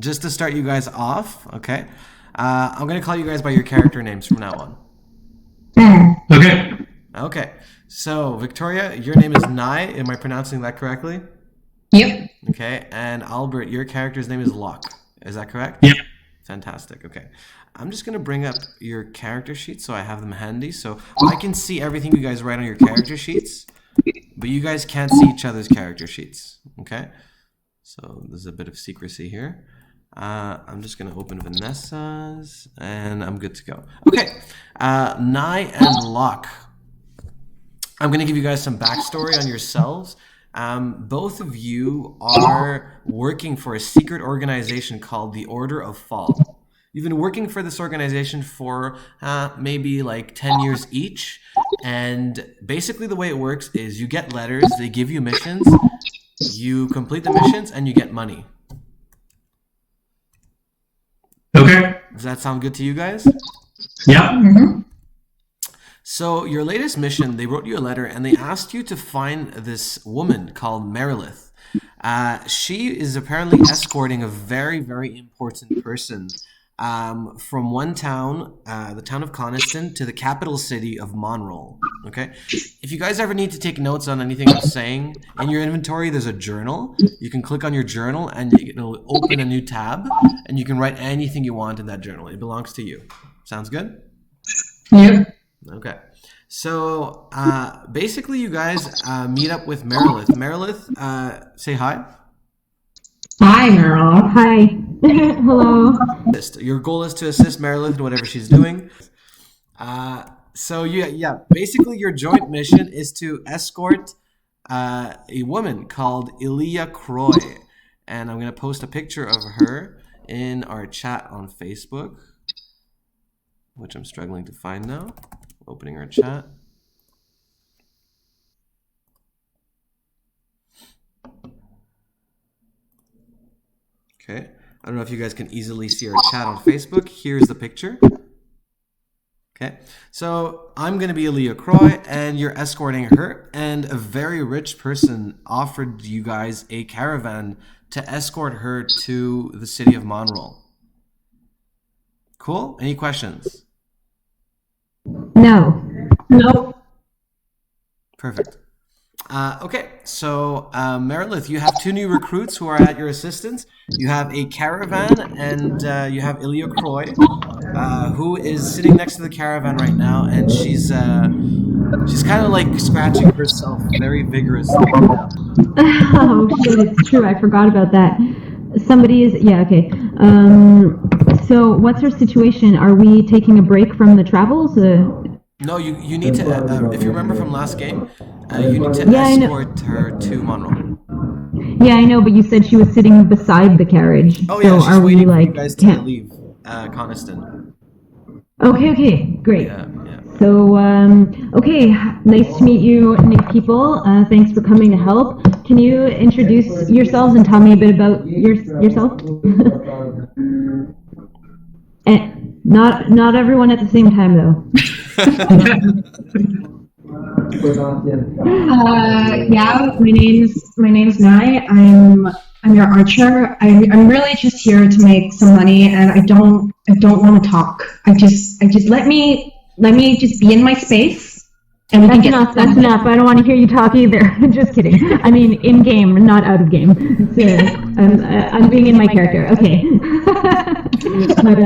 just to start you guys off, okay? I'm going to call you guys by your character names from now on. Okay. Okay. So, Victoria, your name is Nai. Am I pronouncing that correctly? Yep. Okay. And Albert, your character's name is Locke. Is that correct? Yep. Fantastic. Okay. I'm just going to bring up your character sheets so I have them handy. So I can see everything you guys write on your character sheets, but you guys can't see each other's character sheets. Okay? So there's a bit of secrecy here. I'm just going to open Vanessa's, and I'm good to go. Okay. Nai and Locke. I'm going to give you guys some backstory on yourselves. Both of you are working for a secret organization called the Order of Fall. You've been working for this organization for maybe like 10 years each. And basically the way it works is you get letters, they give you missions, you complete the missions, and you get money. Okay. Does that sound good to you guys? Yeah. Mm-hmm. So your latest mission, they wrote you a letter and they asked you to find this woman called Merilith. She is apparently escorting a very, very important person from one town, the town of Coniston, to the capital city of Monroe. Okay? If you guys ever need to take notes on anything I'm saying, in your inventory there's a journal. You can click on your journal and it'll open a new tab and you can write anything you want in that journal. It belongs to you. Sounds good? Yep. Okay. So basically you guys meet up with Merilith. Merilith, say hi. Hi, Meryl. Hi. Hello. Your goal is to assist Merilith in whatever she's doing. Basically your joint mission is to escort a woman called Ilia Croy. And I'm going to post a picture of her in our chat on Facebook, which I'm struggling to find now. Opening our chat. Okay. I don't know if you guys can easily see our chat on Facebook. Here's the picture. Okay. So I'm going to be Aaliyah Croy, and you're escorting her. And a very rich person offered you guys a caravan to escort her to the city of Monroe. Cool? Any questions? No. Nope. Perfect. Okay, so Merilith, you have two new recruits who are at your assistance. You have a caravan, and you have Ilia Croy, who is sitting next to the caravan right now, and she's kind of like scratching herself very vigorously. Oh shit, it's true. I forgot about that. Somebody is okay. So what's our situation? Are we taking a break from the travels? No, you need to. If you remember from last game, you need to escort her to Monroe. Yeah, I know, but you said she was sitting beside the carriage. Oh yeah, so she's are we waiting for like you guys to leave Coniston. Okay, great. Yeah. So okay, nice to meet you, Nick people. Thanks for coming to help. Can you introduce yourselves and tell me a bit about yourself? And not everyone at the same time though. My name's Nai. I'm your archer. I'm really just here to make some money, and I don't want to talk. I just let me just be in my space. And we That's can enough. That's enough. I don't want to hear you talk either. Just kidding. I mean, in game, not out of game. So, I'm being in my character. Okay. But,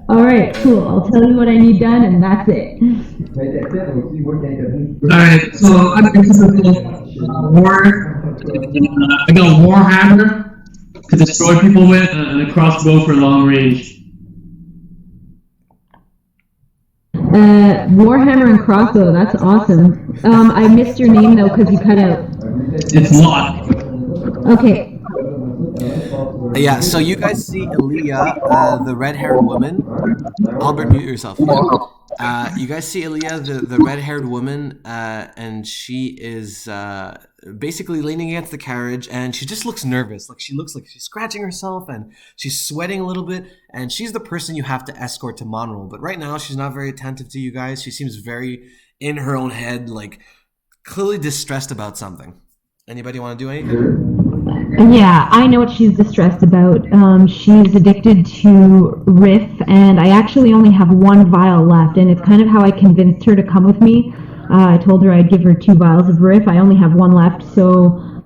all right, cool. I'll tell you what I need done, and that's it. Alright, so I'm going I got a warhammer to destroy people with, and a crossbow for long range. Warhammer and crossbow. That's awesome. I missed your name though because you cut out. It's Lot. Okay. Yeah, so you guys see Aaliyah, the red-haired woman. Albert, mute yourself. You guys see Aaliyah, the red-haired woman, and she is basically leaning against the carriage, and she just looks nervous. Like she looks like she's scratching herself, and she's sweating a little bit, and she's the person you have to escort to Monroe. But right now, she's not very attentive to you guys. She seems very in her own head, like clearly distressed about something. Anybody want to do anything? Yeah, I know what she's distressed about. She's addicted to Riff, and I actually only have one vial left, and it's kind of how I convinced her to come with me. I told her I'd give her 2 vials of Riff. I only have one left, so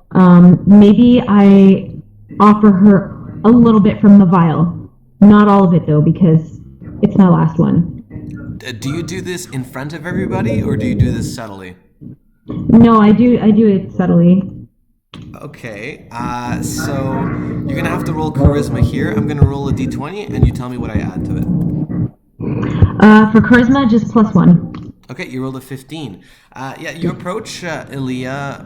maybe I offer her a little bit from the vial. Not all of it, though, because it's my last one. Do you do this in front of everybody, or do you do this subtly? No, I do it subtly. Okay, so you're gonna have to roll charisma here. I'm gonna roll a d20, and you tell me what I add to it. For charisma, just +1. Okay, you rolled a 15. Yeah, you approach Ilya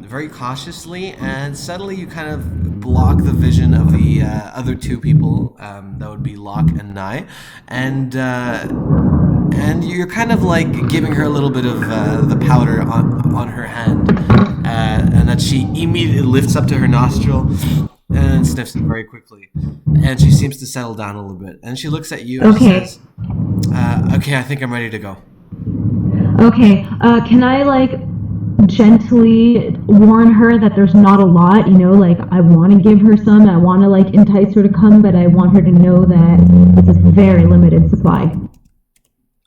very cautiously, and suddenly you kind of block the vision of the other 2 people. That would be Locke and Nye, and you're kind of like giving her a little bit of the powder on her hand, and that she immediately lifts up to her nostril and sniffs it very quickly, and she seems to settle down a little bit, and she looks at you and she says, "Okay, I think I'm ready to go." Okay, can I like gently warn her that there's not a lot, like I want to give her some, I want to like entice her to come, but I want her to know that it's a very limited supply.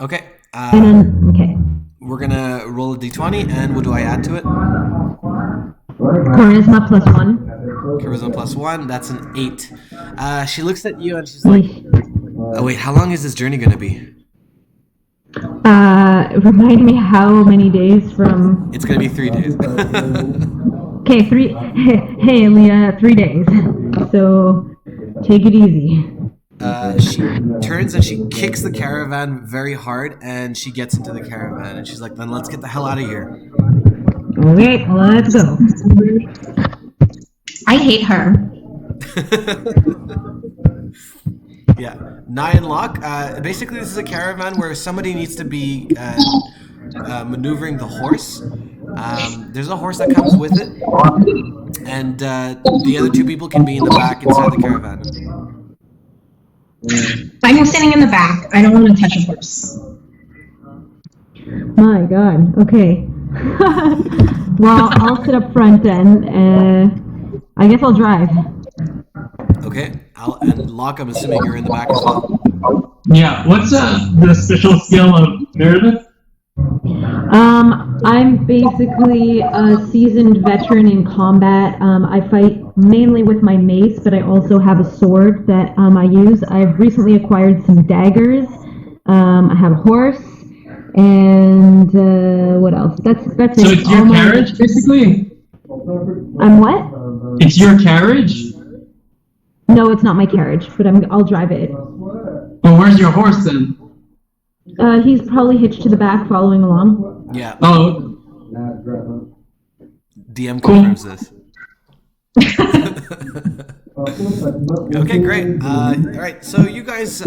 Okay. And then, okay. We're gonna roll a d20, and what do I add to it? Charisma +1. Charisma +1, that's an 8. She looks at you and she's like, "Oh wait, how long is this journey gonna be?" Remind me how many days from... It's gonna be 3 days. Okay, hey, Leah, 3 days. So, take it easy. She turns and she kicks the caravan very hard, and she gets into the caravan, and she's like, "Then let's get the hell out of here." Okay, let's go. I hate her. Yeah, Nye and Locke. Basically, this is a caravan where somebody needs to be maneuvering the horse. There's a horse that comes with it, and the other 2 people can be in the back inside the caravan. I'm sitting in the back. I don't want to touch a horse. My God, okay. Well, I'll sit up front then. I guess I'll drive. Okay, and Locke, I'm assuming you're in the back as well. Yeah, what's the special skill of Meredith? I'm basically a seasoned veteran in combat. I fight mainly with my mace, but I also have a sword that I use. I've recently acquired some daggers. I have a horse, and what else? That's it. So it's your carriage, basically? I'm what? It's your carriage? No, it's not my carriage, but I'll drive it. Oh, where's your horse then? He's probably hitched to the back, following along. Yeah. Oh. DM confirms this. Okay, great. All right, so you guys,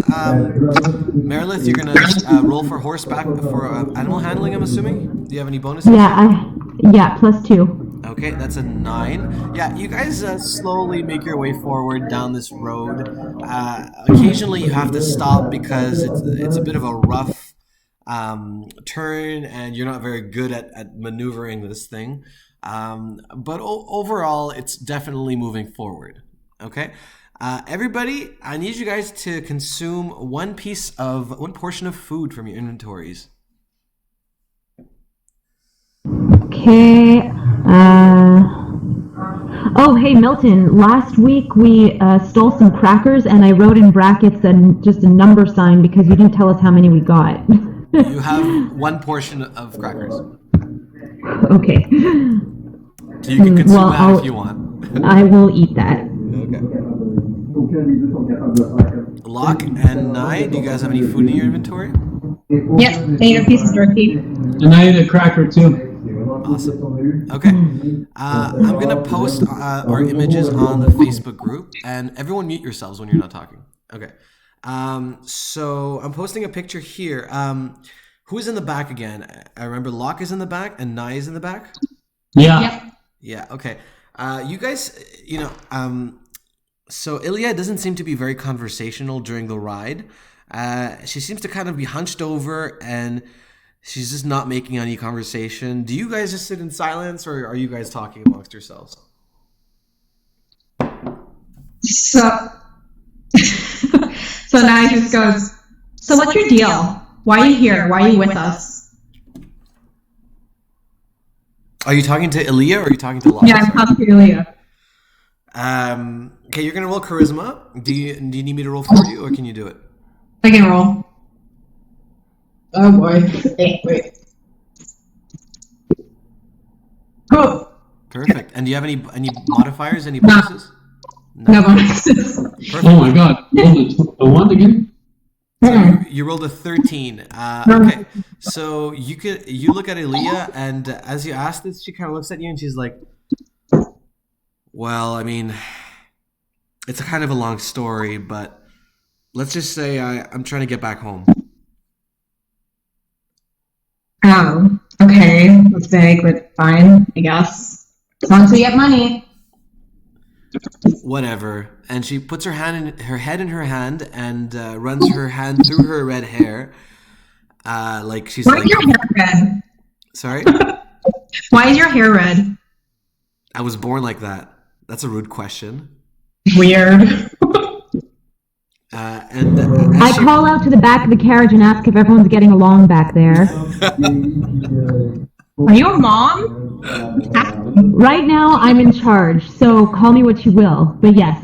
Meredith, you're gonna roll for horseback for animal handling. I'm assuming. Do you have any bonuses? Yeah, +2. Okay, that's a 9. Yeah, you guys slowly make your way forward down this road. Occasionally, you have to stop because it's a bit of a rough turn, and you're not very good at maneuvering this thing. But overall, it's definitely moving forward. Okay, everybody, I need you guys to consume one portion of food from your inventories. Okay. Oh, hey, Milton. Last week we stole some crackers, and I wrote in brackets and just a number sign because you didn't tell us how many we got. You have one portion of crackers. Okay. So you can consume that if you want. I will eat that. Okay. Locke and Nye, do you guys have any food in your inventory? Yep, I ate a piece of jerky. And I ate a cracker too. Awesome. Okay. I'm going to post our images on the Facebook group, and everyone mute yourselves when you're not talking. Okay. So I'm posting a picture here. Who's in the back again? I remember Locke is in the back and Nye is in the back. Yeah. Yep. Yeah. Okay. You guys, so Ilya doesn't seem to be very conversational during the ride. She seems to kind of be hunched over, and she's just not making any conversation. Do you guys just sit in silence, or are you guys talking amongst yourselves? So, so now he just goes, so what's your deal? Why are you here? Why are you with us? Are you talking to Elia or are you talking to Lars? Yeah, I'm talking to Elia. Okay, you're gonna roll charisma. Do you need me to roll for you, or can you do it? I can roll. Oh boy. Wait. Oh. Perfect. And do you have any modifiers, any bonuses? No bonuses. Perfect. Oh my god. Roll the 1 again? So you rolled a 13. Okay, so you look at Elia, and as you ask this, she kind of looks at you, and she's like, "Well, I mean, it's a kind of a long story, but let's just say I'm trying to get back home." Oh, okay. That's vague, but fine, I guess. As long as we get money. Whatever. And she puts her head in her hand and runs her hand through her red hair, like she's Why like. is your hair red? Sorry. Why is your hair red? I was born like that. That's a rude question. Weird. I call out to the back of the carriage and ask if everyone's getting along back there. Are you a mom? Right now, I'm in charge, so call me what you will, but yes.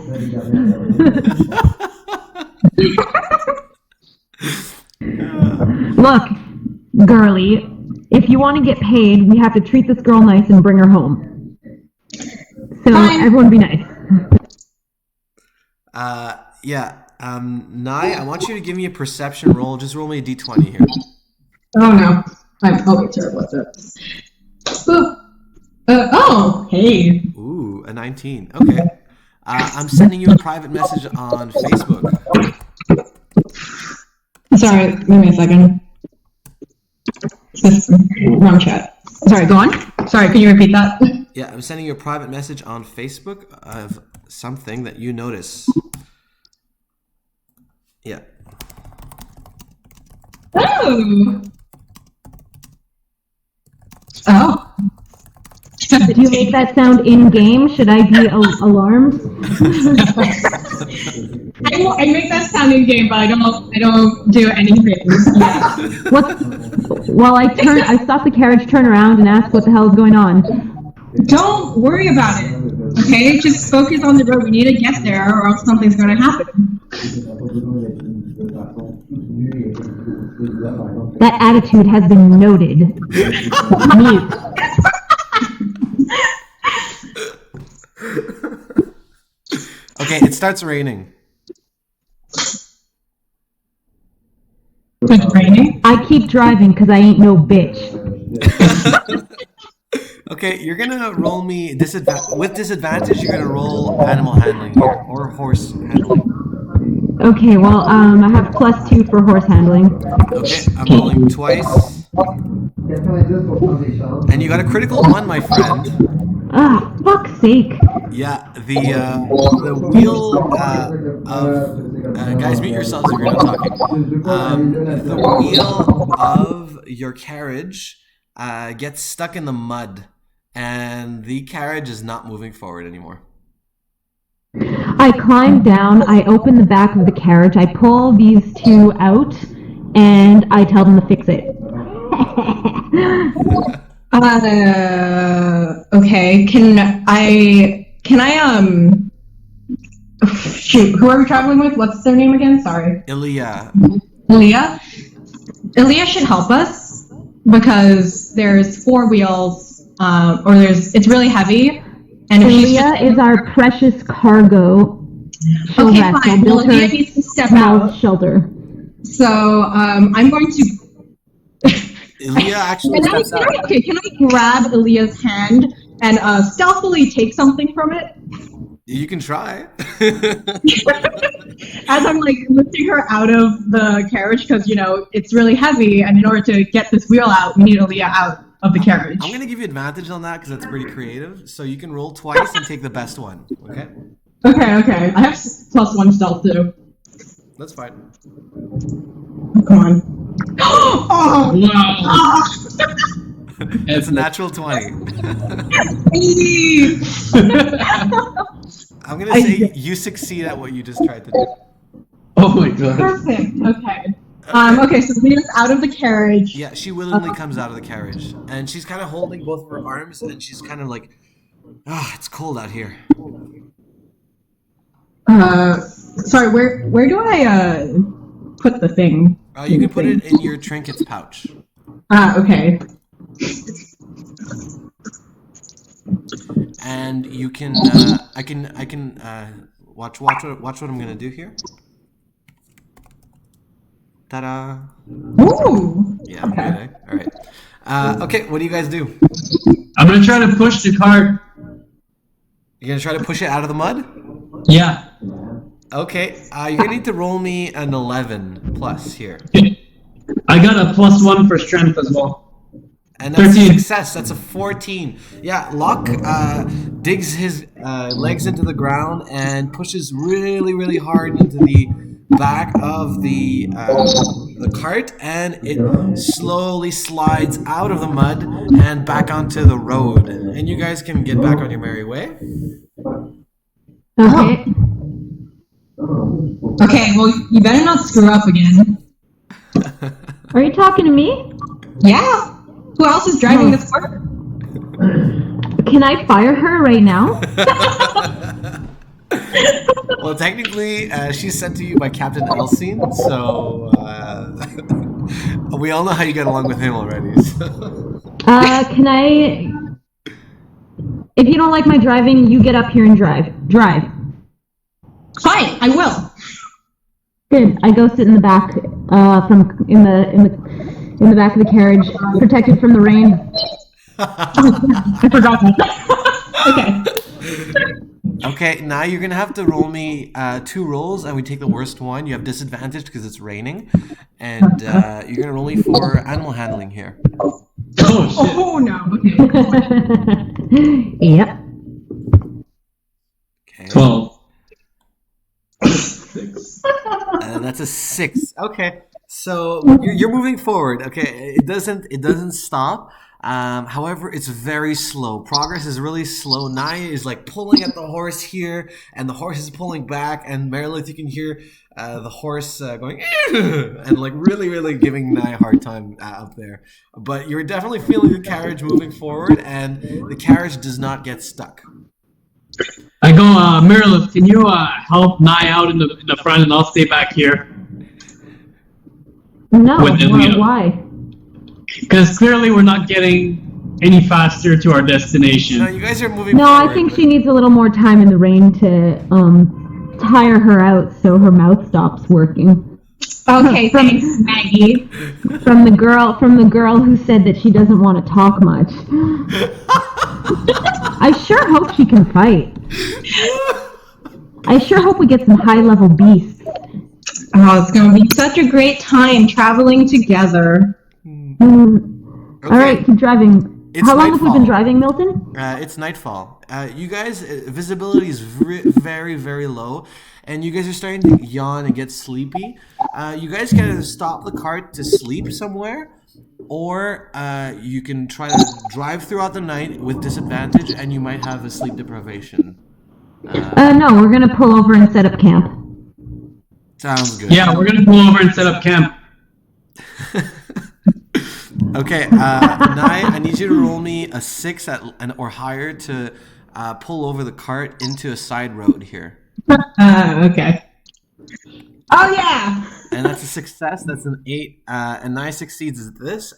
Look, girlie, if you want to get paid, we have to treat this girl nice and bring her home. So Fine. everyone be nice. Yeah. Nai, I want you to give me a perception roll. Just roll me a d20 here. Oh no. I'm always terrible at this. Oh, hey. Ooh, a 19. Okay. I'm sending you a private message on Facebook. Sorry, give me a second. Wrong chat. Sorry, go on. Sorry, can you repeat that? Yeah, I'm sending you a private message on Facebook of something that you notice. Yeah. Oh. Oh. Do you make that sound in-game? Should I be alarmed? I make that sound in game, but I don't do anything. Well, I stop the carriage, turn around, and ask what the hell is going on. Don't worry about it. Okay, just focus on the road. We need to get there, or else something's going to happen. That attitude has been noted. Mute. Okay, it starts raining. It's raining. I keep driving because I ain't no bitch. Okay, you're gonna roll me with disadvantage. You're gonna roll animal handling here or horse handling. Okay, well, I have +2 for horse handling. Okay, I'm rolling twice, and you got a critical 1, my friend. Ah, fuck's sake. Yeah, the wheel of guys, mute yourselves if you're not talking. The wheel of your carriage gets stuck in the mud, and the carriage is not moving forward anymore. I climb down, I open the back of the carriage, I pull these two out, and I tell them to fix it. Okay. Can I shoot, who are we traveling with? What's their name again? Sorry. Ilya. Elia should help us because there's 4 wheels, it's really heavy. And if Elia is our precious cargo. She'll Okay, rest. fine. I'll build Elia her needs to step small out. shelter. So I'm going to. Ilya actually steps out. Can I grab Elia's hand and stealthily take something from it? You can try. As I'm like lifting her out of the carriage because it's really heavy, and in order to get this wheel out, we need Elia out of the carriage. I'm gonna give you advantage on that because that's pretty creative. So you can roll twice and take the best one. Okay. Okay. I have +1 stealth too. That's fine. Come on. Oh! Wow. It's a natural 20. I'm gonna say you succeed at what you just tried to do. Oh my god. Perfect. Okay. Okay, so Lena's out of the carriage. Yeah, she willingly comes out of the carriage, and she's kind of holding both of her arms, and she's kind of like, it's cold out here. Sorry, where do I put the thing? You can put it in your trinkets pouch. Okay. And you can, I can watch what I'm gonna do here. Ta-da! Ooh. Yeah. Okay. All right. Okay. What do you guys do? I'm gonna try to push the cart. You're gonna try to push it out of the mud? Yeah. Okay. You're gonna need to roll me an 11 plus here. I got a +1 for strength as well. And that's 13. a success. That's a 14. Yeah, Locke digs his legs into the ground and pushes really, really hard into the back of the cart, and it slowly slides out of the mud and back onto the road. And you guys can get back on your merry way. Okay. Okay, well, you better not screw up again. Are you talking to me? Yeah. Who else is driving this car? Can I fire her right now? Well, technically, she's sent to you by Captain Elsine, so we all know how you get along with him already. So. Can I... If you don't like my driving, you get up here and drive. Drive. Fine, I will. Good. I go sit in the back, in the back of the carriage, protected from the rain. I forgot that. Okay. Okay, now you're gonna have to roll me 2 rolls, and we take the worst one. You have disadvantage because it's raining, and you're gonna roll me for animal handling here. Oh shit. Oh no. Okay. Yep. Okay. 12. 6. That's a 6. Okay, so you're moving forward. Okay, it doesn't stop. However, it's very slow. Progress is really slow. Naya is like pulling at the horse here, and the horse is pulling back. And Merilith, you can hear the horse going and like really, really giving Naya a hard time up there. But you're definitely feeling the carriage moving forward, and the carriage does not get stuck. I go, Merilith, can you help Nye out in the front, and I'll stay back here? No. With Ilya. Why? Because clearly we're not getting any faster to our destination. No, you guys are moving No, forward. I think she needs a little more time in the rain to tire her out so her mouth stops working. Okay, thanks, Maggie. From the girl who said that she doesn't want to talk much. I sure hope she can fight. I sure hope we get some high-level beasts. Oh, it's gonna be such a great time traveling together. Okay. All right, keep driving. It's How long have we been nightfall. driving, Milton? It's nightfall. You guys, visibility is very, very low, and you guys are starting to yawn and get sleepy. You guys can either stop the cart to sleep somewhere, or you can try to drive throughout the night with disadvantage, and you might have a sleep deprivation. No, we're gonna pull over and set up camp. Sounds good. Yeah, we're gonna pull over and set up camp. Okay, Naya, I need you to roll me a 6 or higher to pull over the cart into a side road here. Okay. Oh yeah. And that's a success. That's an 8. And Naya succeeds at this.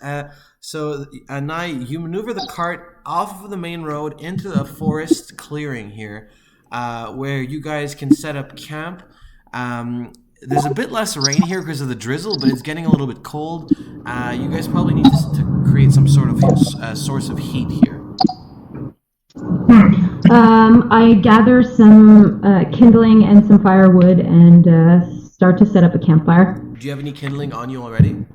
So Naya, you maneuver the cart off of the main road into a forest clearing here, where you guys can set up camp. There's a bit less rain here because of the drizzle, but it's getting a little bit cold. You guys probably need to create some sort of source of heat here. I gather some kindling and some firewood and start to set up a campfire. Do you have any kindling on you already?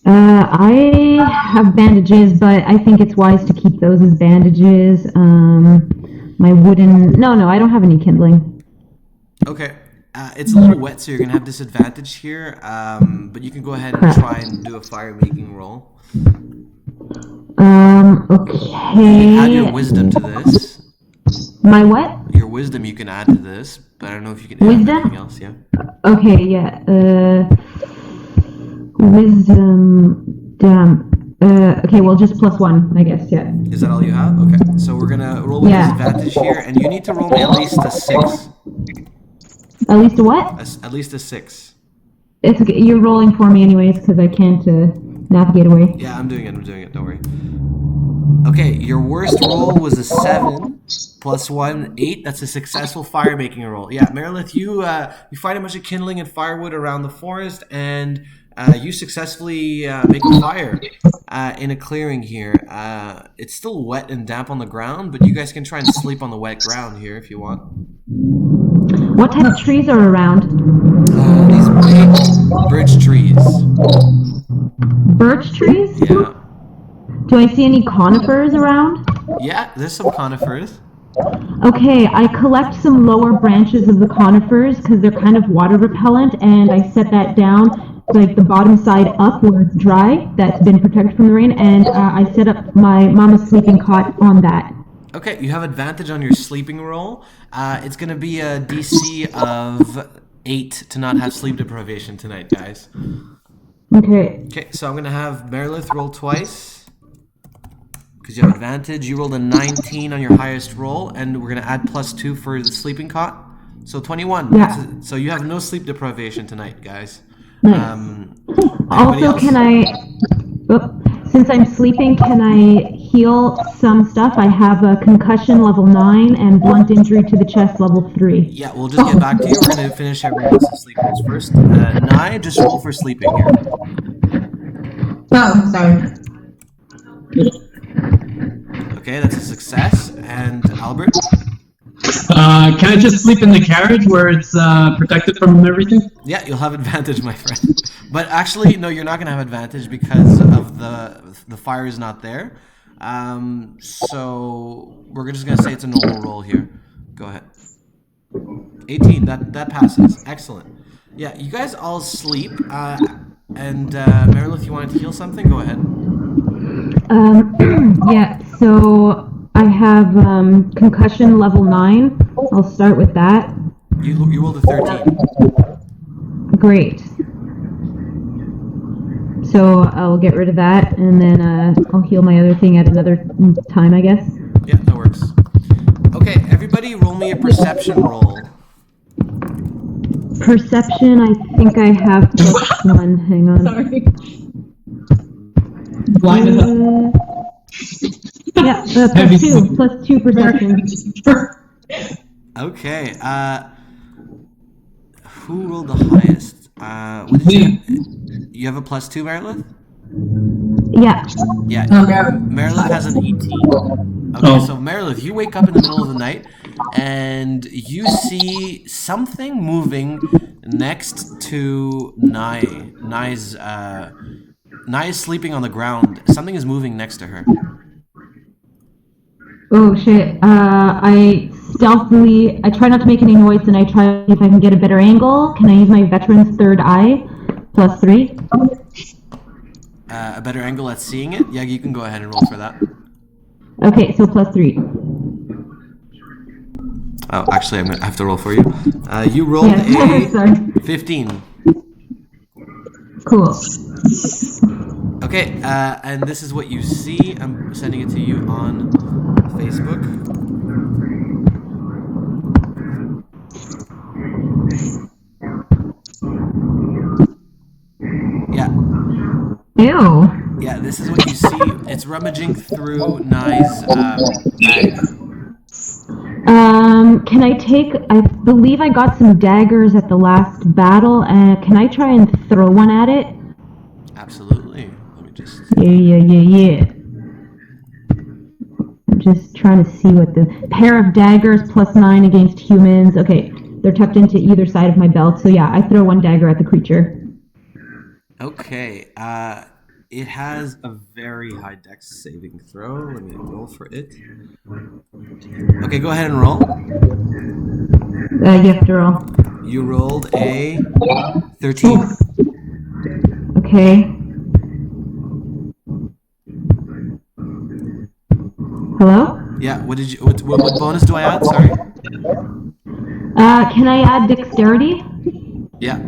I have bandages, but I think it's wise to keep those as bandages. My wooden... No, I don't have any kindling. Okay. It's a little wet, so you're going to have disadvantage here, but you can go ahead and try and do a fire-making roll. Okay. Add your wisdom to this. My what? Your wisdom you can add to this, but I don't know if you can add Wisdom? anything else. Yeah. Okay, yeah. Wisdom. Damn. Okay, well, just +1, I guess. Yeah. Is that all you have? Okay. So we're gonna roll with Yeah. disadvantage here, and you need to roll me at least a 6. At least a what? At least a 6. It's okay. You're rolling for me anyways, because I can't navigate away. Yeah, I'm doing it. Don't worry. Okay, your worst roll was a 7 +1, 8. That's a successful fire making roll. Yeah, Merilith, you find a bunch of kindling and firewood around the forest, and you successfully make a fire in a clearing here. It's still wet and damp on the ground, but you guys can try and sleep on the wet ground here if you want. What type of trees are around? These big birch trees. Birch trees? Yeah. Do I see any conifers around? Yeah, there's some conifers. Okay, I collect some lower branches of the conifers because they're kind of water repellent, and I set that down like the bottom side up where it's dry, that's been protected from the rain, and I set up my mama's sleeping cot on that. Okay, you have advantage on your sleeping roll. It's going to be a DC of 8 to not have sleep deprivation tonight, guys. Okay. Okay, so I'm going to have Merilith roll twice because you have advantage. You rolled a 19 on your highest roll, and we're going to add +2 for the sleeping cot. So 21. Yeah. So you have no sleep deprivation tonight, guys. Nice. Anybody Also, else? can since I'm sleeping, can I heal some stuff? I have a concussion level 9 and blunt injury to the chest level 3. Yeah, we'll just get back to you. We're going to finish everyone else's sleep rolls first. Nye, just roll for sleeping here. Oh, sorry. Okay, that's a success. And Albert? Can I just sleep in the carriage where it's protected from everything? Yeah, you'll have advantage, my friend. But actually, no, you're not going to have advantage because of the fire is not there. So we're just going to say it's a normal roll here. Go ahead. 18, that passes. Excellent. Yeah, you guys all sleep. And Merilith, you wanted to heal something? Go ahead. Yeah, so I have concussion level 9. I'll start with that. You rolled a 13. Great. So I'll get rid of that, and then I'll heal my other thing at another time, I guess. Yeah, that works. Okay, everybody roll me a perception roll. Perception, I think I have +1. Hang on. Sorry. Blinded up. Yeah, Heavy +2 perception. Okay, who rolled the highest? What did you have a +2, Merilith? Yeah. Yeah, Merilith has an 18. Okay, Oh. so Merilith, you wake up in the middle of the night and you see something moving next to Nye. Nye is sleeping on the ground. Something is moving next to her. Oh shit. I try not to make any noise, and I try to see if I can get a better angle. Can I use my veteran's third eye? +3. A better angle at seeing it? Yeah, you can go ahead and roll for that. Okay, so +3. Oh, actually, I have to roll for you. You rolled Yeah, sorry. a 15. Cool. Okay, and this is what you see. I'm sending it to you on Facebook. Yeah. Ew. Yeah, this is what you see. It's rummaging through Nye's bag. Can I take, I believe I got some daggers at the last battle, can I try and throw one at it? Absolutely. Let me just... Yeah. I'm just trying to see what the pair of daggers +9 against humans. Okay, they're tucked into either side of my belt. So yeah, I throw one dagger at the creature. Okay, it has a very high dex saving throw. Let me roll for it. Okay, go ahead and roll. You have to roll. You rolled a 13. Okay. Hello? Yeah. What did you? What bonus do I add? Sorry. Can I add dexterity? Yeah.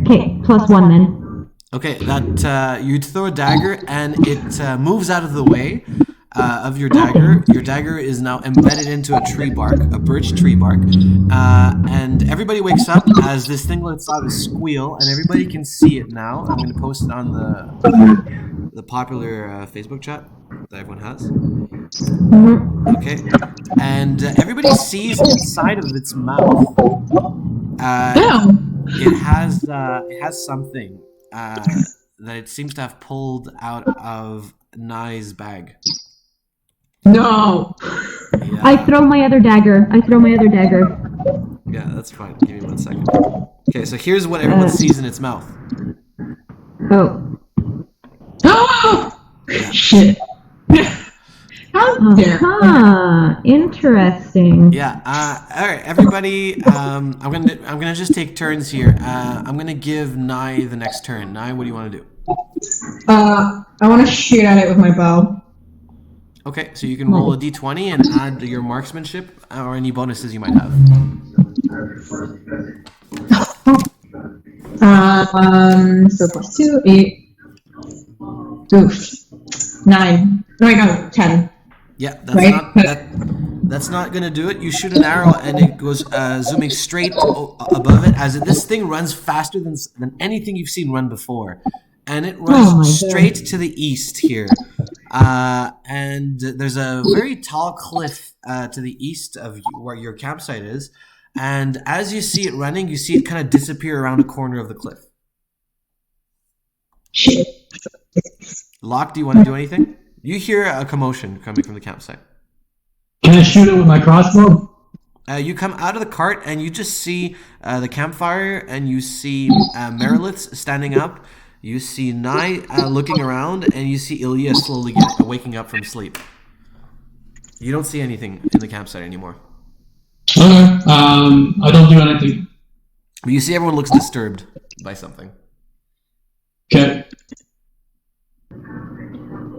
Okay, +1 then. Okay. That you throw a dagger and it moves out of the way of your dagger. Your dagger is now embedded into a tree bark, a birch tree bark, and everybody wakes up as this thing lets out a squeal, and everybody can see it now. I'm going to post it on the popular Facebook chat that everyone has. Okay, and everybody sees inside of its mouth. It has something that it seems to have pulled out of Nye's bag. No. Yeah. I throw my other dagger. Yeah, that's fine. Give me 1 second. Okay, so here's what everyone sees in its mouth. Oh. Oh! Shit. How dare? Interesting. Yeah. All right, everybody. I'm gonna just take turns here. I'm gonna give Nye the next turn. Nye, what do you want to do? I want to shoot at it with my bow. Okay, so you can roll a d20 and add your marksmanship or any bonuses you might have. So +2, 8. Oof. 9. No, wait, no, 10. Yeah, Right? that's not gonna do it. You shoot an arrow and it goes zooming straight above it as this thing runs faster than anything you've seen run before, and it runs straight to the east here. And there's a very tall cliff to the east of where your campsite is, and as you see it running, you see it kind of disappear around a corner of the cliff. Shit. Locke, do you want to do anything? You hear a commotion coming from the campsite. Can I shoot it with my crossbow? You come out of the cart and you just see the campfire, and you see Merilith standing up. You see Nye looking around, and you see Ilya slowly waking up from sleep. You don't see anything in the campsite anymore. Okay. I don't do anything. But you see everyone looks disturbed by something. Okay.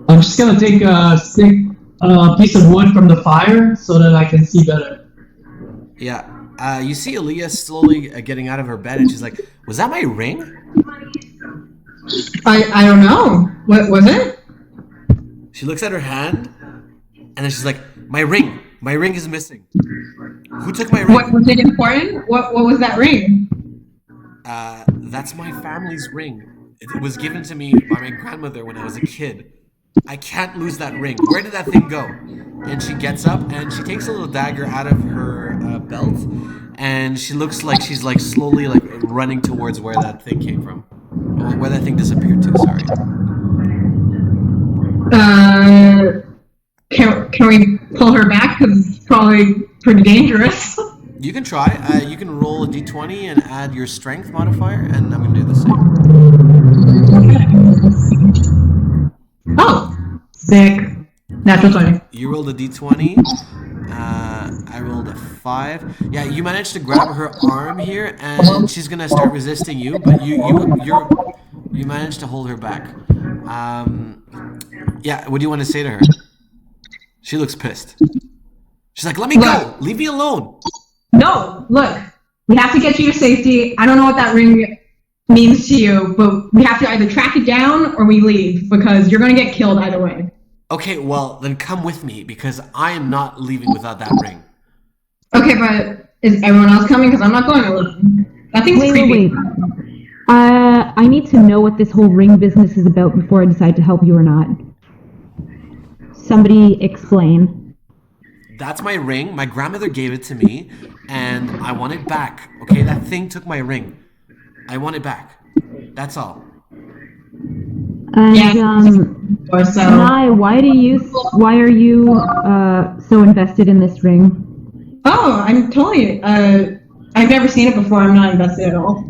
I'm just gonna take a stick, piece of wood from the fire so that I can see better. Yeah. You see Ilya slowly getting out of her bed, and she's like, "Was that my ring?" I don't know. What was it? She looks at her hand, and then she's like, "My ring! My ring is missing. Who took my ring?" What was it important? What was that ring? That's my family's ring. It was given to me by my grandmother when I was a kid. I can't lose that ring. Where did that thing go? And she gets up and she takes a little dagger out of her belt, and she looks like she's like slowly like running towards where that thing came from, where that thing disappeared to. Sorry. Can we pull her back? Because it's probably pretty dangerous. You can try. You can roll a d20 and add your strength modifier, and I'm gonna do the same. Oh, sick. Natural 20. You rolled a d20. I rolled a 5. Yeah, you managed to grab her arm here, and she's gonna start resisting you, but you managed to hold her back. Yeah, what do you want to say to her? She looks pissed. She's like, "Let me go! Leave me alone!" No, look. We have to get you to safety. I don't know what that ring means to you, but we have to either track it down or we leave, because you're going to get killed either way. Okay, well, then come with me, because I am not leaving without that ring. Okay, but is everyone else coming? Because I'm not going alone. That thing's creepy. Wait. I need to know what this whole ring business is about before I decide to help you or not. Somebody explain. That's my ring. My grandmother gave it to me, and I want it back. Okay, that thing took my ring. I want it back. That's all. And So, Nye, why are you so invested in this ring? oh, I'm totally. I've never seen it before. I'm not invested at all.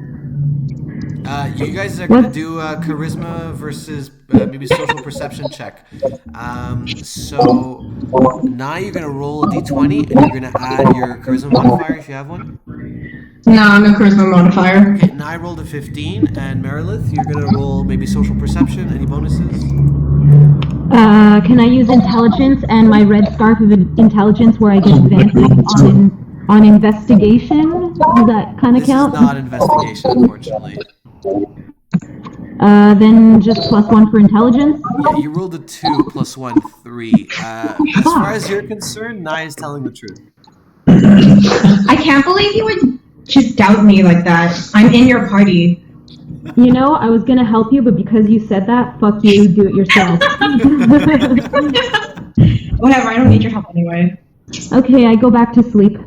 You guys are gonna do charisma versus maybe social perception check. So now you're gonna roll a d20 and you're gonna add your charisma modifier if you have one. No, no charisma modifier. Okay, now I rolled a 15, and Merilith, you're gonna roll maybe social perception. Any bonuses? Can I use intelligence and my red scarf of intelligence where I get advantage on investigation? Does that kind of This count? is not investigation, unfortunately. Then just +1 for intelligence. Yeah, you rolled a 2 plus 1, 3. As far as you're concerned, Nai is telling the truth. I can't believe you would just doubt me like that. I'm in your party. You know, I was gonna help you, but because you said that, fuck you, do it yourself. Whatever, I don't need your help anyway. Okay, I go back to sleep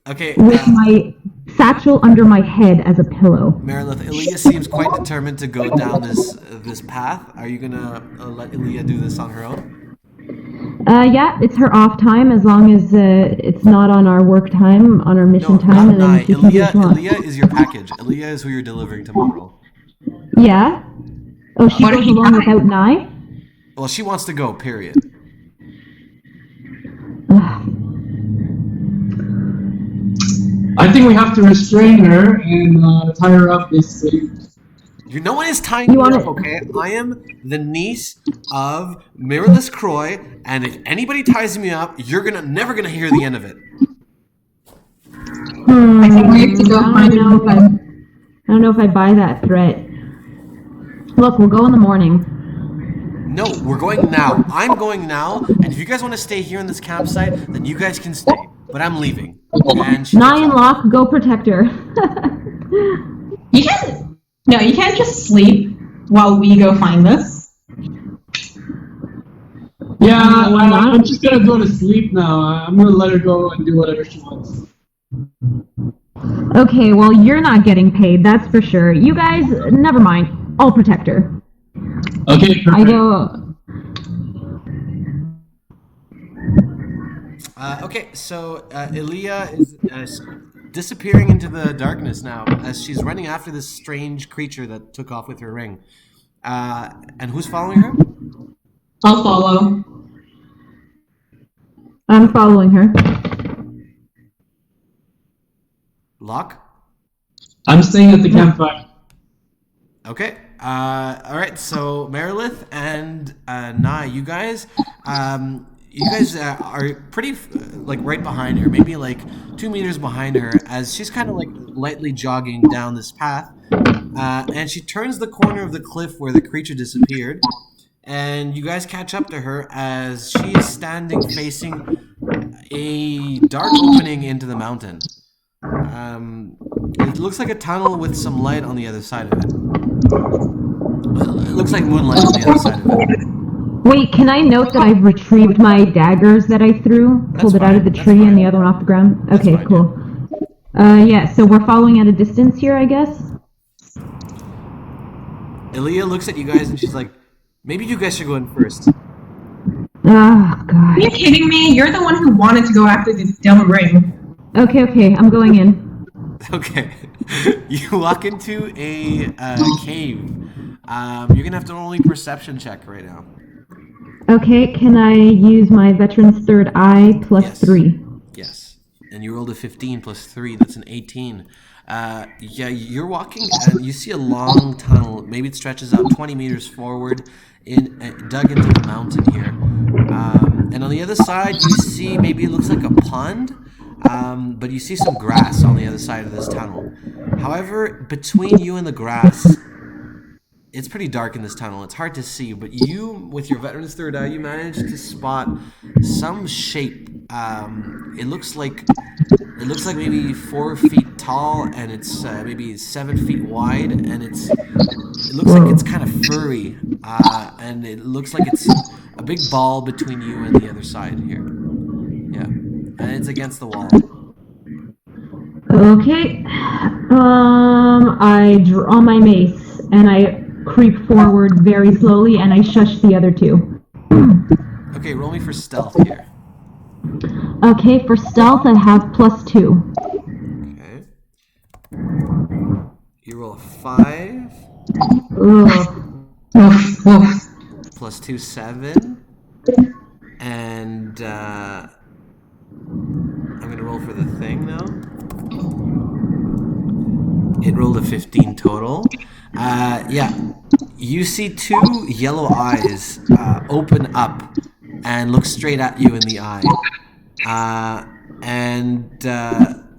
Okay, with my satchel under my head as a pillow. Merilith, Ilya seems quite determined to go down this path. Are you gonna let Ilya do this on her own? Yeah, it's her off time as long as it's not on our work time, on our mission No, time, not and then Nai. she can do what she wants. Ilya is your package. Ilya is who you're delivering tomorrow. Yeah? Oh, she What goes if he along dies? without Nye? Well, she wants to go, period. I think we have to restrain her and tie her up this week. No one is tying me up, okay? I am the niece of Miralus Croy, and if anybody ties me up, you're never gonna hear the end of it. I think we have to go find I don't know if I buy that threat. Look, we'll go in the morning. No, we're going now. I'm going now, and if you guys want to stay here in this campsite, then you guys can stay. But I'm leaving. And she Nye takes and off. Locke, go protect her. You can't. No, you can't just sleep while we go find this. Yeah, why not? I'm just gonna go to sleep now. I'm gonna let her go and do whatever she wants. Okay, well, you're not getting paid, that's for sure. You guys, never mind. I'll protect her. Okay, perfect. I go. Okay, so Ilya is disappearing into the darkness now as she's running after this strange creature that took off with her ring. And who's following her? I'll follow. I'm following her. Locke? I'm staying at the campfire. Okay. All right. So Merilith and Nai, you guys are pretty like right behind her, maybe like 2 meters behind her, as she's kind of like lightly jogging down this path, and she turns the corner of the cliff where the creature disappeared, and you guys catch up to her as she is standing facing a dark opening into the mountain. It looks like a tunnel with some light on the other side of it. It looks like moonlight on the other side of it. Wait, can I note that I've retrieved my daggers that I threw? Pulled it out of the tree and the other one off the ground? Okay, fine, cool. Yeah, so we're following at a distance here, I guess? Ilya looks at you guys and she's like, maybe you guys should go in first. Oh, God. Are you kidding me? You're the one who wanted to go after this dumb ring. Okay, I'm going in. Okay. You walk into a cave. You're gonna have to roll a perception check right now. Okay, can I use my veteran's third eye plus Yes. 3? Yes. And you rolled a 15 plus 3. That's an 18. Yeah, you're walking and you see a long tunnel. Maybe it stretches out 20 meters forward, dug into the mountain here. And on the other side, you see maybe it looks like a pond. But you see some grass on the other side of this tunnel. However, between you and the grass, it's pretty dark in this tunnel. It's hard to see, but you, with your veteran's third eye, you manage to spot some shape. It looks like maybe 4 feet tall, and it's maybe 7 feet wide, and it looks like it's kind of furry, and it looks like it's a big ball between you and the other side here. Yeah. And it's against the wall. Okay. I draw my mace and I creep forward very slowly and I shush the other two. Okay, roll me for stealth here. Okay, for stealth I have plus 2. Okay. You roll a 5. Ugh. Plus 2, 7. And I'm going to roll for the thing now. It rolled a 15 total. Yeah, you see two yellow eyes open up and look straight at you in the eye. And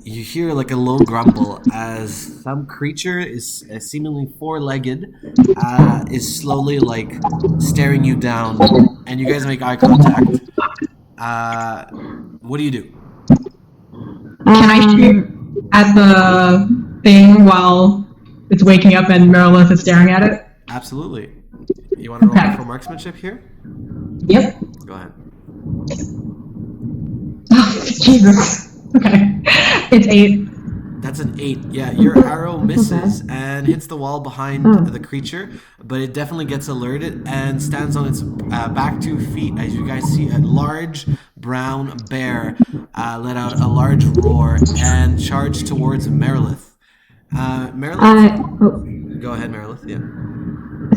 you hear like a low grumble as some creature is seemingly four-legged, is slowly like staring you down, and you guys make eye contact. What do you do? Can I shoot at the thing while it's waking up and Merilith is staring at it? Absolutely. You want to roll for marksmanship here? Yep. Go ahead. Oh, Jesus. Okay. It's 8. That's an 8. Yeah, your arrow misses and hits the wall behind the creature, but it definitely gets alerted and stands on its back 2 feet as you guys see a large brown bear let out a large roar and charge towards Merilith. Merilith? Go ahead, Merilith. Yeah.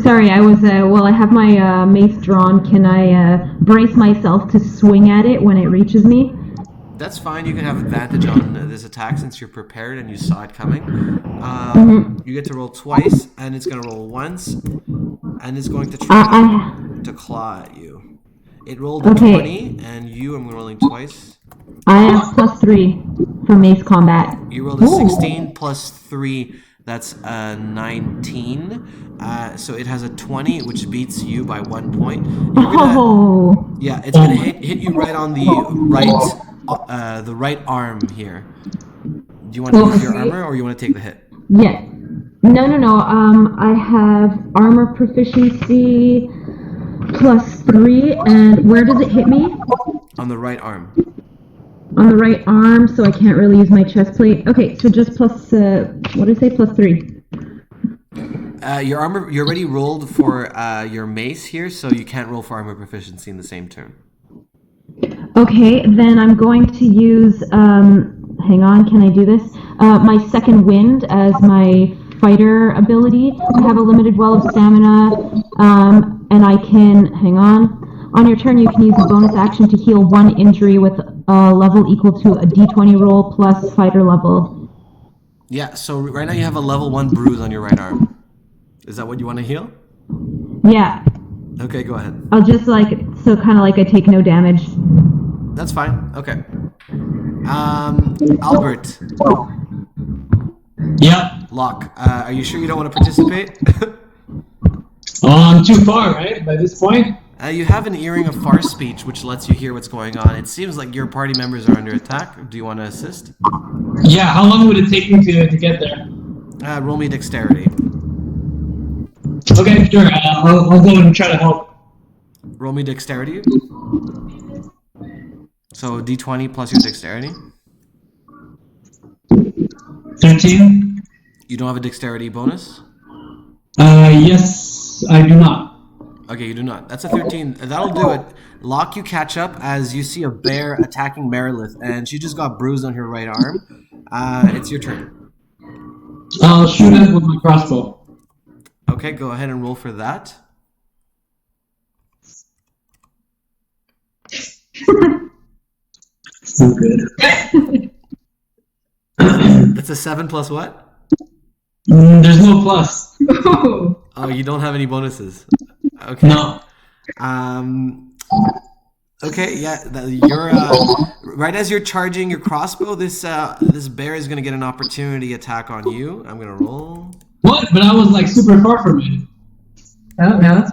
Sorry, I was, well, I have my mace drawn. Can I brace myself to swing at it when it reaches me? That's fine. You can have advantage on this attack since you're prepared and you saw it coming. You get to roll twice, and it's going to roll once, and it's going to try to claw at you. It rolled a 20, and I'm rolling twice. I have +3 for mace combat. You rolled a 16 plus 3. That's a 19. So it has a 20, which beats you by 1 point. Yeah, it's gonna hit you right on the right arm here. Do you want to use your armor, or you want to take the hit? Yeah. No. I have armor proficiency +3, and where does it hit me? On the right arm. On the right arm, so I can't really use my chest plate. Okay, so just plus, what did I say? +3. Your armor, you already rolled for your mace here, so you can't roll for armor proficiency in the same turn. Okay, then I'm going to use, hang on, can I do this? My second wind as my fighter ability. I have a limited well of stamina, and I can, hang on. On your turn, you can use a bonus action to heal 1 injury with a level equal to a d20 roll plus fighter level. Yeah, so right now you have a level 1 bruise on your right arm. Is that what you want to heal? Yeah. Okay, go ahead. I'll just kind of like I take no damage. That's fine. Okay. Albert. Yeah. Locke, are you sure you don't want to participate? I'm too far, right? By this point? You have an earring of far speech, which lets you hear what's going on. It seems like your party members are under attack. Do you want to assist? Yeah, how long would it take me to get there? Roll me dexterity. Okay, sure. I'll go and try to help. Roll me dexterity. So d20 plus your dexterity. 13. You don't have a dexterity bonus? Yes, I do not. Okay, you do not. That's a 13. That'll do it. Locke, you catch up as you see a bear attacking Merilith, and she just got bruised on her right arm. It's your turn. I'll shoot it with my crossbow. Okay, go ahead and roll for that. So good. That's a 7 plus what? There's no plus. Oh, you don't have any bonuses. Okay. No. Okay, yeah. You're right as you're charging your crossbow. This bear is gonna get an opportunity attack on you. I'm gonna roll. What? But I was like super far from it. Oh, no.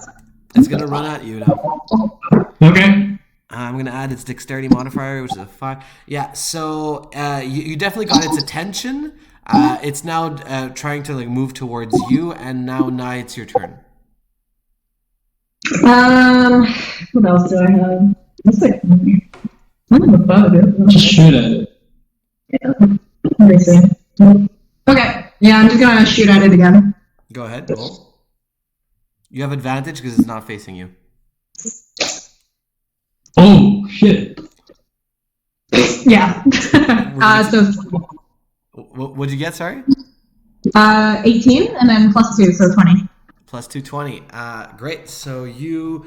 It's gonna run at you now. Okay. I'm gonna add its dexterity modifier, which is a 5. Yeah. So you definitely got its attention. It's now trying to move towards you, and now Nye, it's your turn. What else do I have? It's like, Just shoot at it. Yeah. Let me see. Okay. Yeah, I'm just gonna shoot at it again. Go ahead. Roll. You have advantage because it's not facing you. Oh shit! Yeah. So What'd you get? Sorry. 18 and then +2, so 20. Plus 220. Great. So you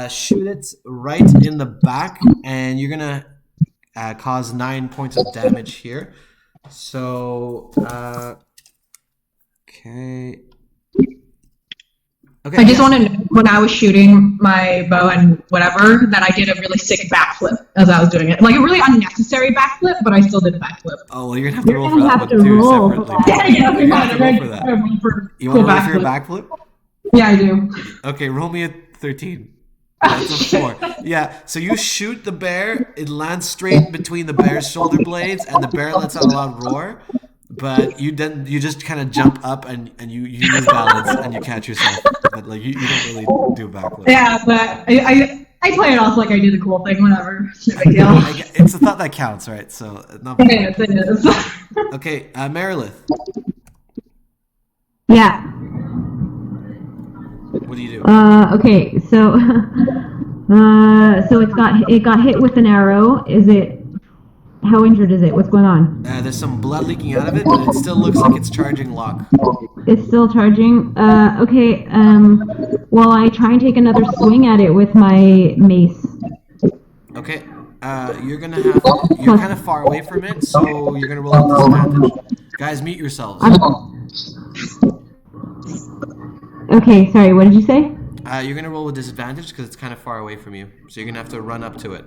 shoot it right in the back, and you're gonna cause 9 points of damage here. So okay. Okay. I just want to know, when I was shooting my bow and whatever, that I did a really sick backflip as I was doing it. Like a really unnecessary backflip, but I still did a backflip. Oh, well, you're gonna have to You're roll gonna for that have one to too, roll for separately. that. Yeah, You're gonna have to roll for that. You want to roll for your backflip? Yeah, I do. Okay, roll me a 13. That's a 4. Yeah, so you shoot the bear, it lands straight between the bear's shoulder blades, and the bear lets out a loud roar. But you just kind of jump up and you lose balance and you catch yourself. But like you don't really do a backflip. Yeah, but I play it off like I did a cool thing, whatever. It's no big deal. It's a thought that counts, right? So not It is, it is. okay. Merilith, Yeah. what do you do? Okay. So, so it got hit with an arrow. Is it? How injured is it? What's going on? There's some blood leaking out of it, but it still looks like it's charging lock. It's still charging. Okay. Well, I try and take another swing at it with my mace. Okay. You're kind of far away from it, so you're gonna roll with disadvantage. Guys, mute yourselves. Okay. Sorry. What did you say? You're gonna roll with disadvantage because it's kind of far away from you, so you're gonna have to run up to it.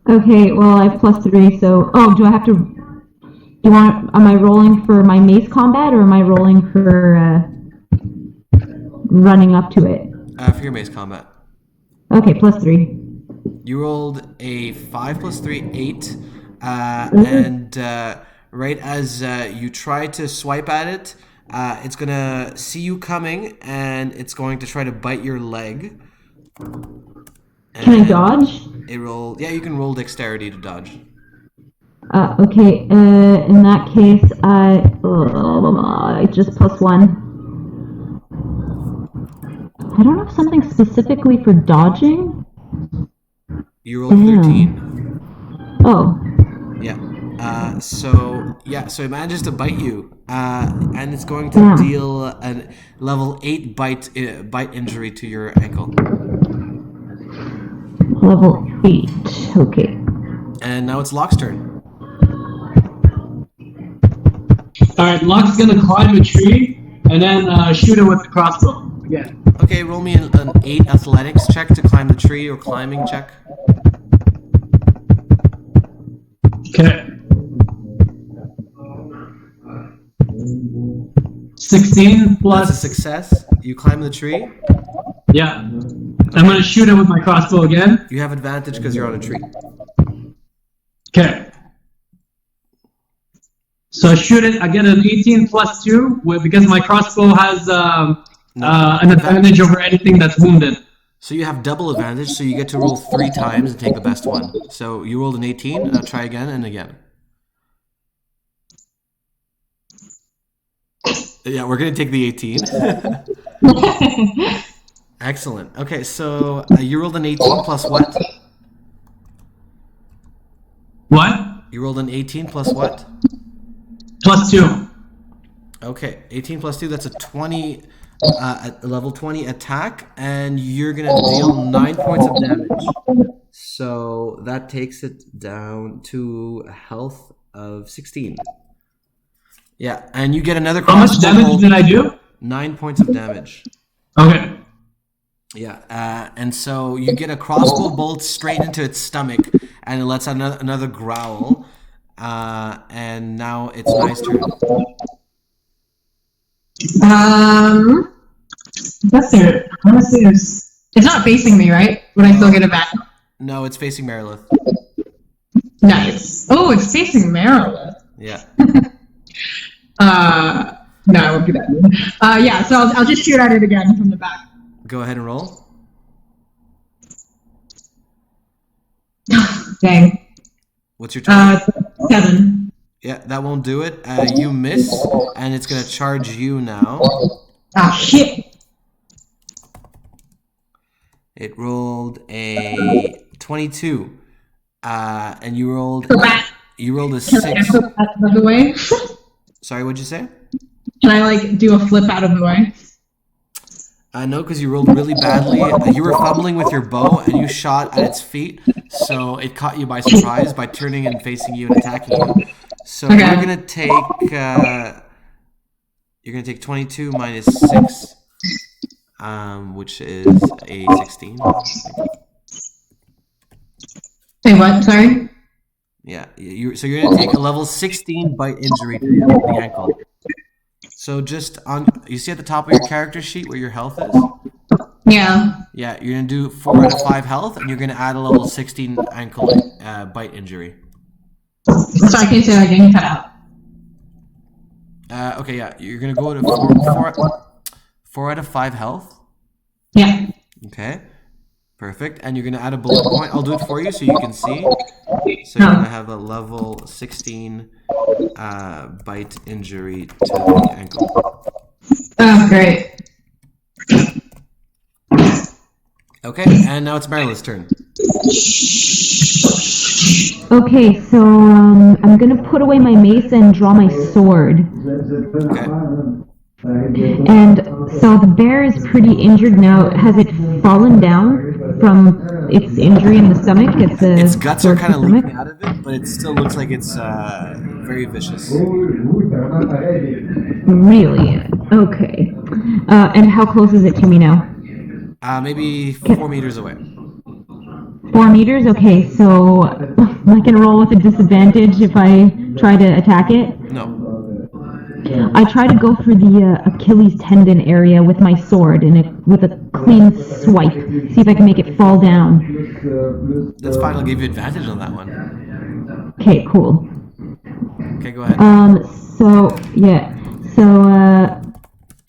Okay. Well, I have +3. So, do I have to? Am I rolling for my mace combat or am I rolling for running up to it? For your mace combat. Okay, +3. You rolled a 5 + 3, 8, and right as you try to swipe at it, it's gonna see you coming, and it's going to try to bite your leg. Can I dodge? Yeah, you can roll dexterity to dodge. Okay. In that case, I just +1. I don't have something specifically for dodging. You rolled 13. Oh. Yeah. So it manages to bite you, and it's going to deal a level 8 bite injury to your ankle. Level 8. Okay. And now it's Locke's turn. Alright, Locke's gonna climb a tree and then shoot it with the crossbow again. Okay, roll me an 8 athletics check to climb the tree, or climbing check. Okay. 16 plus. That's a success. You climb the tree. Yeah. I'm gonna shoot it with my crossbow again. You have advantage because you're on a tree. Okay. So I shoot it. I get an 18 plus 2 because my crossbow has an advantage over anything that's wounded. So you have double advantage, so you get to roll 3 times and take the best one. So you rolled an 18, try again and again. Yeah, we're going to take the 18. Excellent. Okay, so you rolled an 18 plus what? What? You rolled an 18 plus what? Plus 2. Okay, 18 plus 2, that's a 20, at level 20 attack, and you're going to deal 9 points of damage. So that takes it down to a health of 16. Yeah, and you get another How much damage did I do? 9 points of damage. Okay. Yeah, and so you get a crossbow bolt straight into its stomach, and it lets out another growl. And now it's Ni's turn. That's it. Honestly, it's not facing me, right? Would I still get it back? No, it's facing Merilith. Nice. Oh, it's facing Merilith. Yeah. No, I won't do that. Yeah, so I'll just shoot at it again from the back. Go ahead and roll. Dang. What's your target? 7. Yeah, that won't do it. You miss, and it's going to charge you now. Ah, shit. It rolled a 22, and you rolled a Can I 6. flip out of the way? Sorry, what'd you say? Can I, like, do a flip out of the way? No, because you rolled really badly. You were fumbling with your bow, and you shot at its feet, so it caught you by surprise by turning and facing you and attacking you. So Okay. you're gonna take 22 minus 6. which is a 16. Wait, what? Sorry? Yeah, so you're gonna take a level 16 bite injury to the ankle. So just you see at the top of your character sheet where your health is? Yeah. Yeah, you're gonna do 4 out of 5 health, and you're gonna add a level 16 ankle bite injury. Sorry, can you say that again? You cut out. Okay, yeah, you're gonna go to 4 out of 5 health. Yeah. Okay, perfect. And you're gonna add a bullet point. I'll do it for you so you can see. So you're gonna have a level 16 bite injury to the ankle. Oh, great. Okay, and now it's Marilla's turn. Okay, so I'm gonna put away my mace and draw my sword. Okay. And so the bear is pretty injured now. Has it fallen down from its injury in the stomach? Its guts are kind of leaking out of it, but it still looks like it's very vicious. Really? Okay. And how close is it to me now? Maybe 4 meters away. 4 meters? Okay, so I can roll with a disadvantage if I try to attack it? No. I try to go for the Achilles tendon area with my sword and with a clean swipe. See if I can make it fall down. That's fine, I'll give you advantage on that one. Okay, cool. Okay, go ahead. So, yeah. So,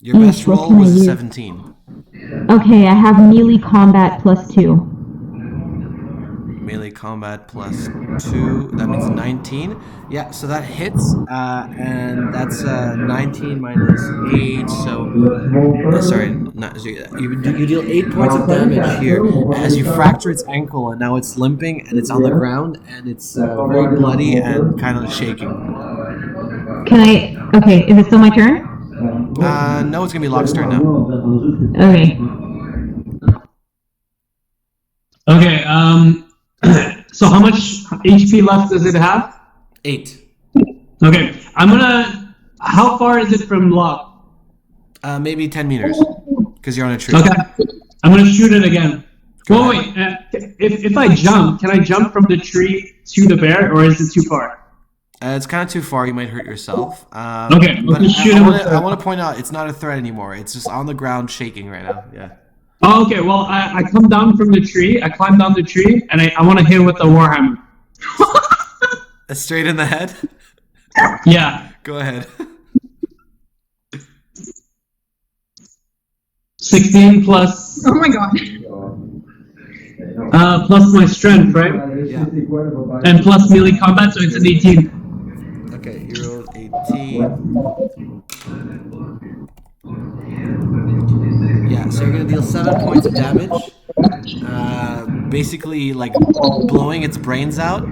Your best what roll can I was a use? 17. Okay, I have melee combat +2. Melee combat +2, that means 19. Yeah, so that hits, and that's 19 minus 8, so... sorry, you deal 8 points of damage here as you fracture its ankle, and now it's limping, and it's on the ground, and it's very bloody and kind of shaking. Okay, is it still my turn? No, it's gonna be Locke's turn now. Okay. Okay, so how much HP left does it have? 8. Okay, how far is it from Locke? Maybe 10 meters, because you're on a tree. Okay, I'm gonna shoot it again. Go Wait, if I jump, can I jump from the tree to the bear, or is it too far? It's kind of too far. You might hurt yourself. Okay, but shoot him with I want to point out it's not a threat anymore. It's just on the ground shaking right now. Yeah. Oh, okay, well, I come down from the tree, I climb down the tree, and I want to hit it with the warhammer. Straight in the head? Yeah. Go ahead. 16 plus... Oh my god. Plus my strength, right? Yeah. And plus melee combat, so it's an 18. Okay, you rolled 18. Yeah, so you're gonna deal 7 points of damage. Basically, like blowing its brains out.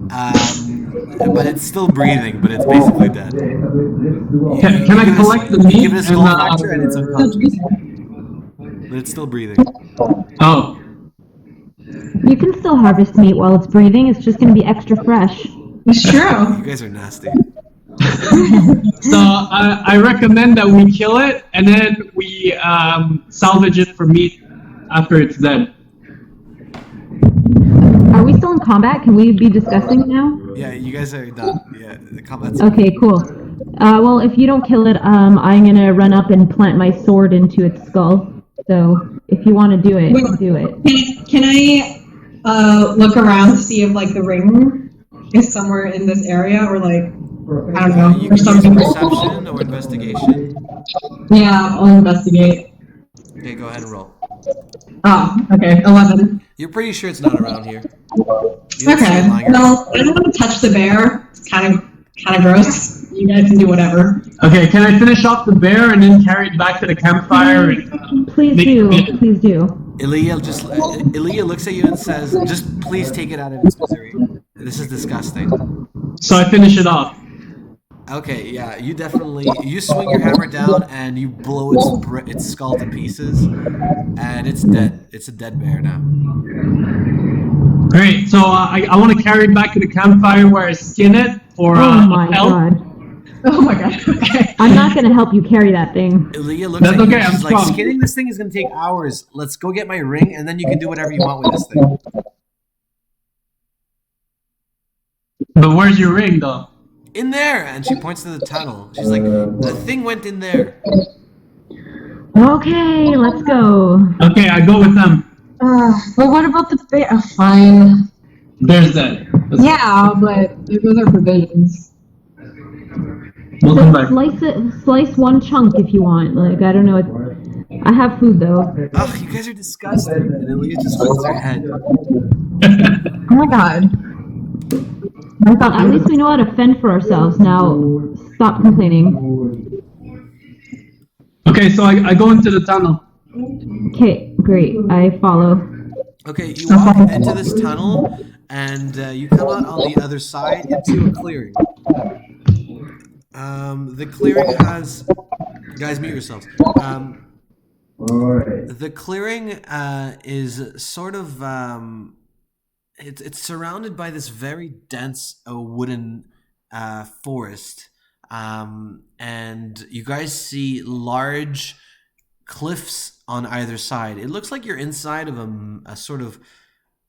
But it's still breathing, but it's basically dead. Can I collect the meat? Give it a skull fracture and it's unconscious. But it's still breathing. Oh. You can still harvest meat while it's breathing. It's just going to be extra fresh. It's true. You guys are nasty. So I recommend that we kill it and then we salvage it for meat after it's dead. Are we still in combat? Can we be discussing now? Yeah, you guys are done. Yeah, the combat's Okay, cool. Well, if you don't kill it, I'm going to run up and plant my sword into its skull. So if you want to do it, do it. Can I look around to see if like the ring is somewhere in this area, or like I don't know, you or can use something? perception or investigation. Yeah, I'll investigate. Okay, go ahead and roll. Oh, okay, 11. You're pretty sure it's not around here. You don't see Okay. it lying around. Well, I don't want to touch the bear. It's kind of gross. You guys can do whatever. Okay, can I finish off the bear and then carry it back to the campfire? And, Please do. Please do. Ilya looks at you and says, "Just please take it out of its misery. This is disgusting." So I finish it off. Okay, yeah, you swing your hammer down and you blow its skull to pieces, and it's dead. It's a dead bear now. Great, so I want to carry it back to the campfire where I skin it for Oh my health. god. Oh my god. Okay. I'm not gonna help you carry that thing. Leah looks That's at you. okay, I'm She's like, strong. skinning this thing is going to take hours. Let's go get my ring, and then you can do whatever you want with this thing. But where's your ring, though? In there! And she points to the tunnel. She's like, the thing went in there. Okay, let's go. Okay, I go with them. But what about the bear? Fine. There's that. Yeah, but those are provisions. We'll come back. Slice one chunk if you want. Like, I don't know. I have food though. Ugh, you guys are disgusting. And then Leah just holds her head. Oh my god. I thought at least we know how to fend for ourselves. Now, stop complaining. Okay, so I go into the tunnel. Okay, great. I follow. Okay, you walk into this tunnel, and you come out on the other side into a clearing. The clearing has... Guys, mute yourselves. The clearing is sort of... It's surrounded by this very dense wooden forest. And you guys see large cliffs on either side. It looks like you're inside of a sort of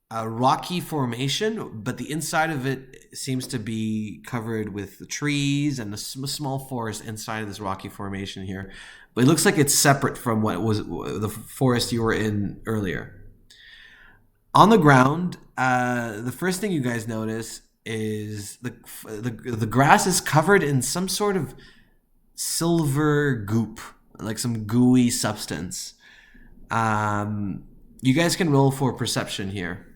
a rocky formation, but the inside of it seems to be covered with trees and a small forest inside of this rocky formation here. But it looks like it's separate from what was the forest you were in earlier. On the ground, the first thing you guys notice is the grass is covered in some sort of silver goop, like some gooey substance. You guys can roll for perception here.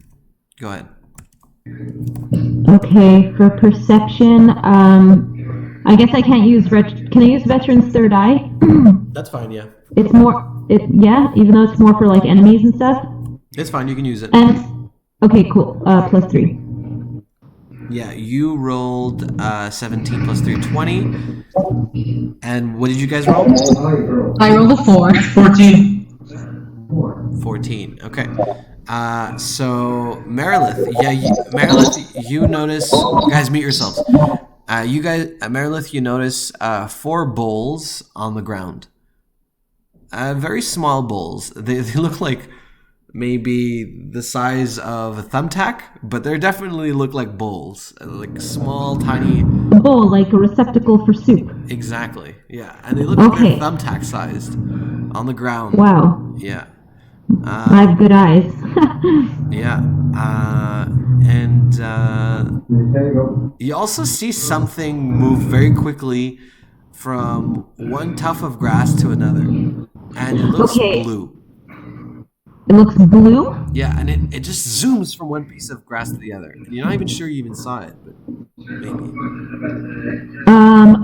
Go ahead. Okay, for perception, I guess I can't use can I use Veteran's Third Eye? That's fine, yeah. It's more, yeah, even though it's more for like enemies and stuff. It's fine, you can use it. And okay, cool. +3. Yeah, you rolled 17 plus 3, 20. And what did you guys roll? I rolled a 4. 14. 14. Okay. So Merilith, Merilith, you notice. Guys, meet yourselves. Merilith, you notice 4 bowls on the ground. Very small bowls. They look like maybe the size of a thumbtack, but they definitely look like bowls, like small, tiny. A bowl, like a receptacle for soup. Exactly. Yeah, and they look like they're thumbtack sized on the ground. Wow. Yeah. I have good eyes. Yeah. And you also see something move very quickly from one tuft of grass to another, and it looks blue. It looks blue? Yeah, and it just zooms from one piece of grass to the other. And you're not even sure you even saw it, but maybe.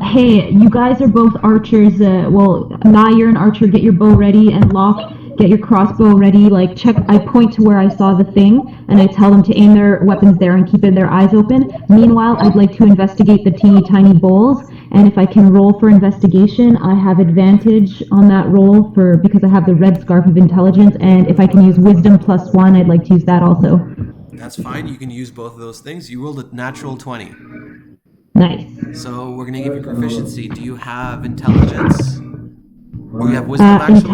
Hey, you guys are both archers. Nah, you're an archer. Get your bow ready, and Locke, get your crossbow ready. Like, check. I point to where I saw the thing, and I tell them to aim their weapons there and keep their eyes open. Meanwhile, I'd like to investigate the teeny tiny bowls, and if I can roll for investigation, I have advantage on that roll because I have the red scarf of intelligence, and if I can use wisdom +1, I'd like to use that also. That's fine. You can use both of those things. You rolled a natural 20. Nice. So we're going to give you proficiency. Do you have intelligence? Or you have wisdom, actually?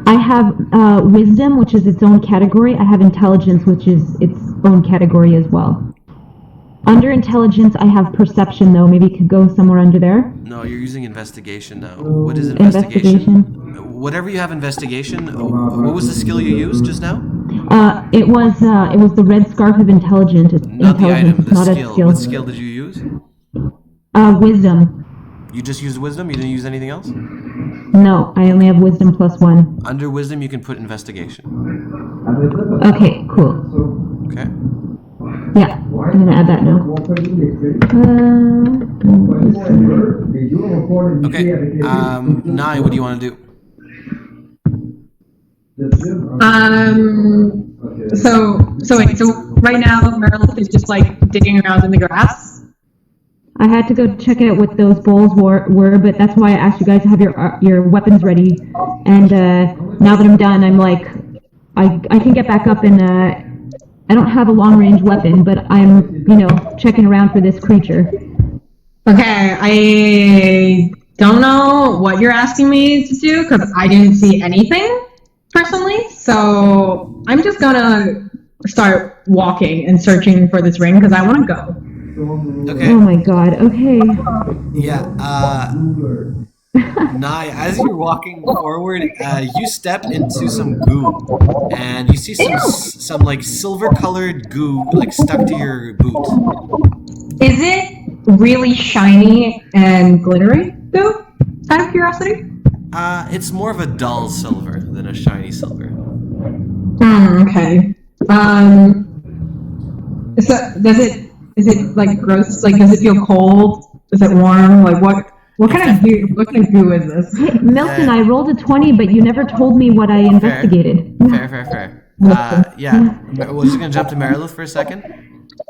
I have wisdom, which is its own category. I have intelligence, which is its own category as well. Under intelligence, I have perception, though. Maybe it could go somewhere under there. No, you're using investigation now. What is investigation? Whatever you have investigation. What was the skill you used just now? It was the red scarf of intelligence. Not the item, the not skill. a skill. What skill did you use? Wisdom. You just used wisdom? You didn't use anything else? No, I only have wisdom +1. Under wisdom, you can put investigation. Okay, cool. Okay. Yeah, I'm gonna add that now. Okay. Nai, what do you want to do? So right now Merilith is just like digging around in the grass. I had to go check out what those bowls were, but that's why I asked you guys to have your weapons ready. And now that I'm done, I'm like, I can get back up and I don't have a long range weapon, but I'm checking around for this creature. Okay, I don't know what you're asking me to do because I didn't see anything personally. So I'm just gonna start walking and searching for this ring because I want to go. Okay. Oh my god, okay. Yeah. Nai, as you're walking forward, you step into some goo, and you see some like silver-colored goo like stuck to your boot. Is it really shiny and glittery though? Out of curiosity. It's more of a dull silver than a shiny silver. Okay. So is it like gross? Like, does it feel cold? Is it warm? Like, what kind of goo? What kind of goo is this? Hey, Milton, I rolled a 20, but you never told me what I investigated. Fair. Yeah. We're just gonna jump to Merilith for a second.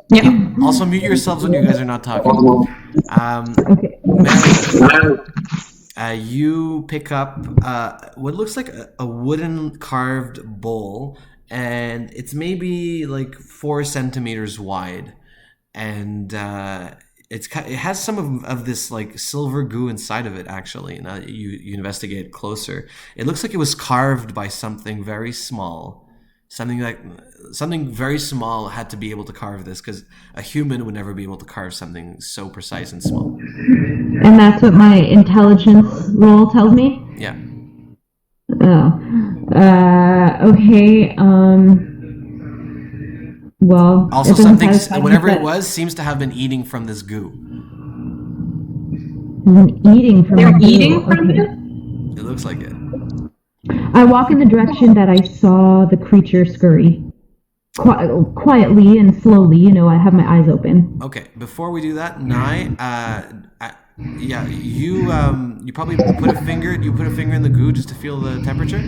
Yeah. Also, mute yourselves when you guys are not talking. Okay. Merilith, you pick up what looks like a wooden carved bowl, and it's maybe like 4 centimeters wide, and it has some of this like silver goo inside of it. Actually, now that you investigate it closer, it looks like it was carved by something very small. Something very small had to be able to carve this because a human would never be able to carve something so precise and small. And that's what my intelligence roll tells me? Yeah. Oh. Okay, well... Also, whatever it was seems to have been eating from this goo. Eating from They're the goo. eating from Okay. it? It looks like it. I walk in the direction that I saw the creature scurry. Quietly and slowly, you know, I have my eyes open. Okay, before we do that, Nai, yeah, you probably put a finger in the goo just to feel the temperature.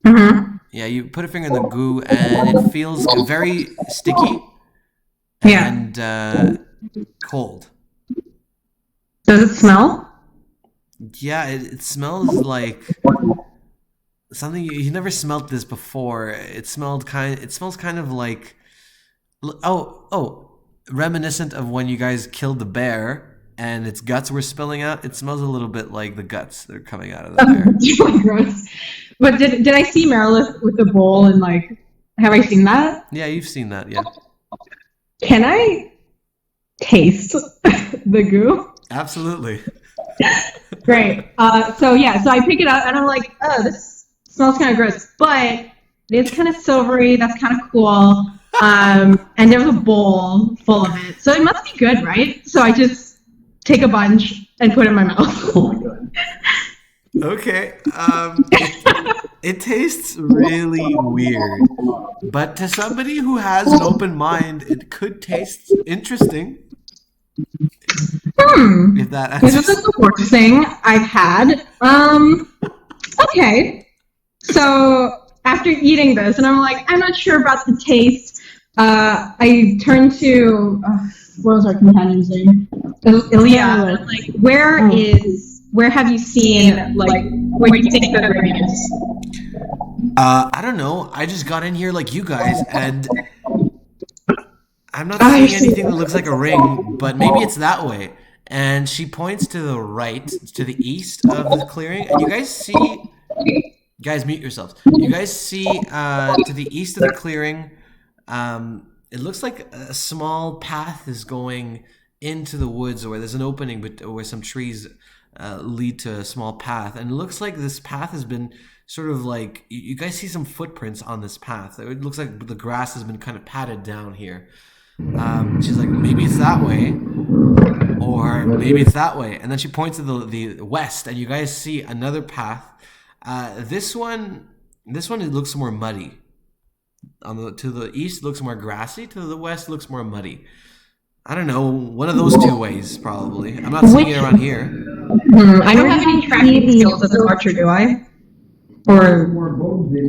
Mm-hmm. Yeah, you put a finger in the goo and it feels very sticky Yeah. and cold. Does it smell? Yeah, it smells like something you never smelled this before. It smells kind of like reminiscent of when you guys killed the bear and its guts were spilling out. It smells a little bit like the guts that are coming out of the bear. Gross. But did I see Merilith with the bowl and like? Have I seen that? Yeah, you've seen that. Yeah, Can I taste the goo? absolutely. Great. So I pick it up and I'm like, oh, this smells kind of gross, but it's kind of silvery. That's kind of cool. And there's a bowl full of it, so it must be good, right? So I just take a bunch and put it in my mouth. Oh my god. Okay. It tastes really weird, but to somebody who has an open mind, it could taste interesting. If that This is the worst thing I've had. Okay. So after eating this, and I'm like, I'm not sure about the taste. I turn to what was our companion's name? Ilya. Like, where have you seen like where do you think the ring is? I don't know. I just got in here like you guys, and I'm not seeing anything that looks like a ring, but maybe it's that way. And she points to the right, to the east of the clearing, and you guys see. Guys, mute yourselves. You guys see to the east of the clearing. It looks like a small path is going into the woods, or there's an opening, but where some trees lead to a small path, and it looks like this path has been sort of like you guys see some footprints on this path. It looks like the grass has been kind of patted down here. She's like, maybe it's that way, or maybe it's that way, and then she points to the west, and you guys see another path. This one it looks more muddy. To the east it looks more grassy. To the west it looks more muddy. I don't know, one of those two ways probably. I'm not seeing it around here. I don't have any tracking skills as an archer, do I? Or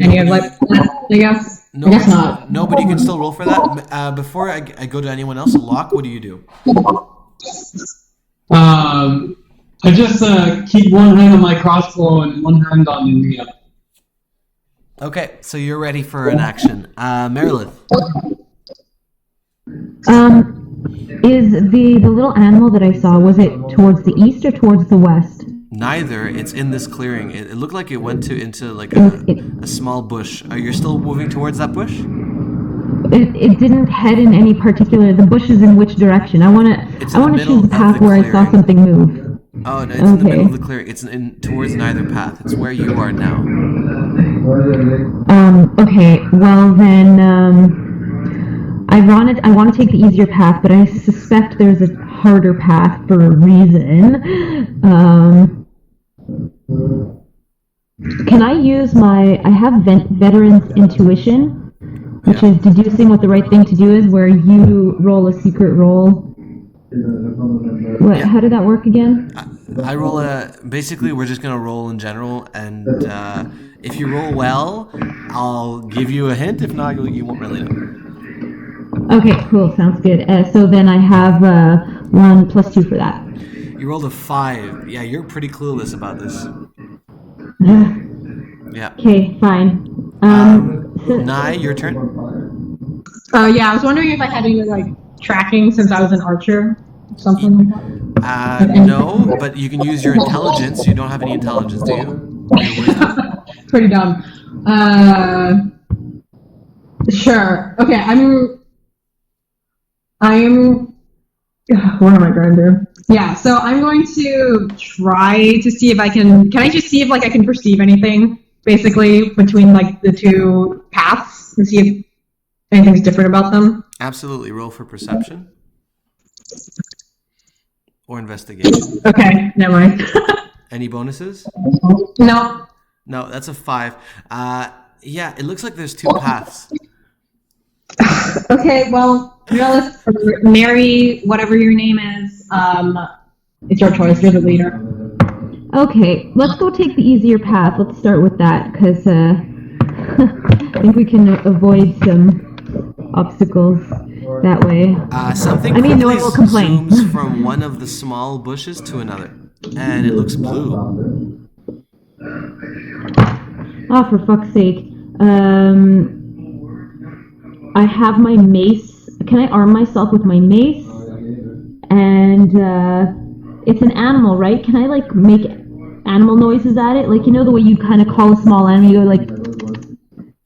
any of like, I guess. No, I guess not. No, but you can still roll for that. Before I go to anyone else, Locke, what do you do? I just keep one hand on my crossbow and one hand on Ilya. Okay, so you're ready for an action. Merilith. Is the little animal that I saw, was it towards the east or towards the west? Neither. It's in this clearing. It looked like it went into like It, a small bush. You're still moving towards that bush? it didn't head in any particular. The bush is in which direction? I want It's to in the choose middle a path of the where I saw clearing. something move. Oh, no, it's in the middle Okay. of the clearing. It's in towards neither path. It's where you are now. Okay. Well then, I want to take the easier path, but I suspect there's a harder path for a reason. Can I use I have veteran's intuition, which Yeah. is deducing what the right thing to do is, where you roll a secret roll. What? Yeah. How did that work again? I roll basically, we're just going to roll in general, and if you roll well, I'll give you a hint. If not, you won't really know. Okay, cool. Sounds good. So then I have 1 + 2 for that. You rolled a 5. Yeah, you're pretty clueless about this. Yeah. Okay, fine. Nye, your turn. Yeah, I was wondering if I had any like tracking since I was an archer, something like that. No, but you can use your intelligence. You don't have any intelligence, do you? Or your wisdom? Pretty dumb. Sure. Okay, what am I going to do? Yeah, so I'm going to try to see if I can I just see if like I can perceive anything, basically, between like the two paths and see if anything's different about them? Absolutely. Roll for perception. Or investigation. Okay, never mind. Any bonuses? No. No, that's a 5. Yeah, it looks like there's 2 paths. Okay, well, Relis, or Mary, whatever your name is, it's your choice. You're the leader. Okay, let's go take the easier path. Let's start with that, because I think we can avoid some obstacles that way. Something I mean, no quickly one will complain. zooms from one of the small bushes to another, and it looks blue. Oh, for fuck's sake. I have my mace. Can I arm myself with my mace? And it's an animal, right? Can I like make animal noises at it? Like, you know the way you kind of call a small animal, you go like,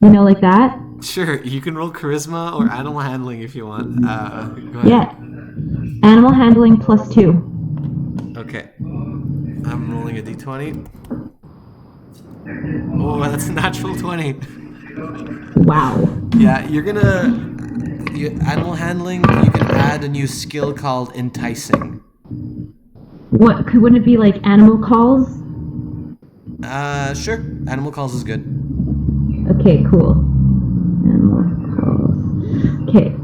you know, like that? Sure, you can roll charisma or animal handling if you want. Go ahead. Yeah. Animal handling +2. Okay. I'm rolling a d20. Oh, that's a natural 20. Wow. Yeah, animal handling, you can add a new skill called enticing. Wouldn't it be like animal calls? Sure. Animal calls is good. Okay, cool. Animal calls. Okay.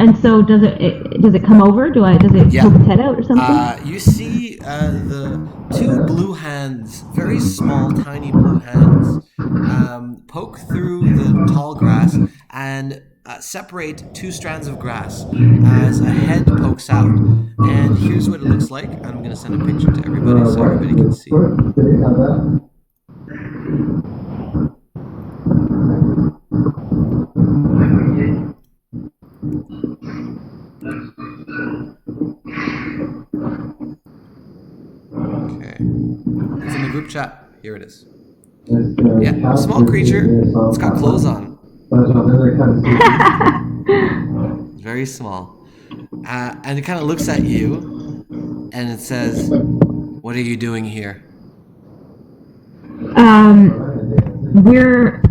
And so does it come over? Does it Yeah. poke its head out or something? You see the 2 blue hands, very small, tiny blue hands, poke through the tall grass and separate 2 strands of grass as a head pokes out. And here's what it looks like. I'm going to send a picture to everybody so everybody can see. Okay. It's in the group chat. Here it is. Yeah, small creature. It's got clothes on. It's very small. And it kind of looks at you and it says, "What are you doing here?" We're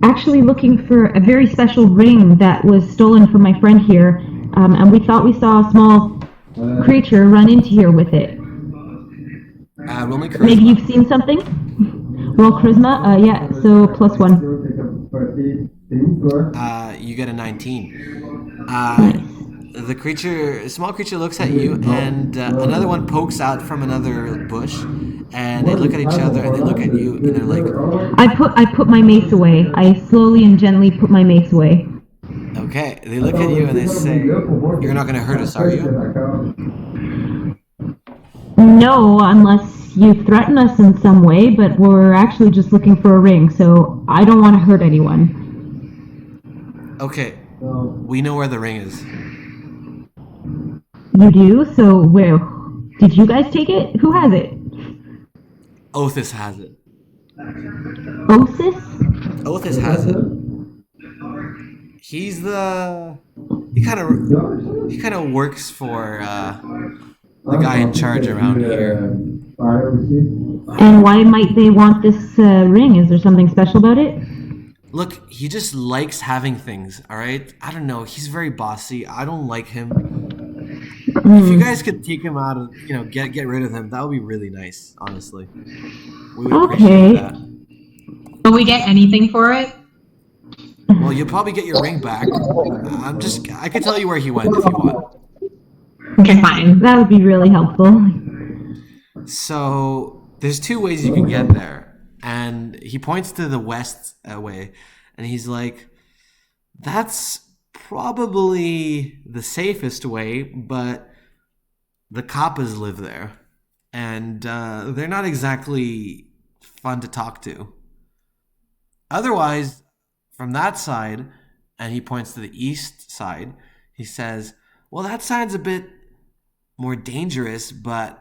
actually looking for a very special ring that was stolen from my friend here, and we thought we saw a small creature run into here with it. Roll me charisma. Maybe you've seen something? Roll charisma? Yeah, so +1. You get a 19. The small creature looks at you, and another one pokes out from another bush, and they look at each other, and they look at you, and they're like, I put my mace away. I slowly and gently put my mace away. okay. They look at you, and they say, "You're not going to hurt us, are you?" No, unless you threaten us in some way, but we're actually just looking for a ring, so I don't want to hurt anyone. Okay. We know where the ring is. You do? So where? Did you guys take it? Who has it? Othis has it. Osis? Othis has it. He kind of works for the guy in charge around here. And why might they want this ring? Is there something special about it? Look, he just likes having things, all right? I don't know. He's very bossy. I don't like him. If you guys could take him out of, get rid of him, that would be really nice, honestly. We would appreciate that. Will we get anything for it? Well, you'll probably get your ring back. I could tell you where he went if you want. Okay, fine. That would be really helpful. So, there's two ways you can get there. And he points to the west way, and he's like, that's probably the safest way, but the Kappas live there. And they're not exactly fun to talk to. Otherwise, from that side, and he points to the east side, he says, well, that side's a bit more dangerous, but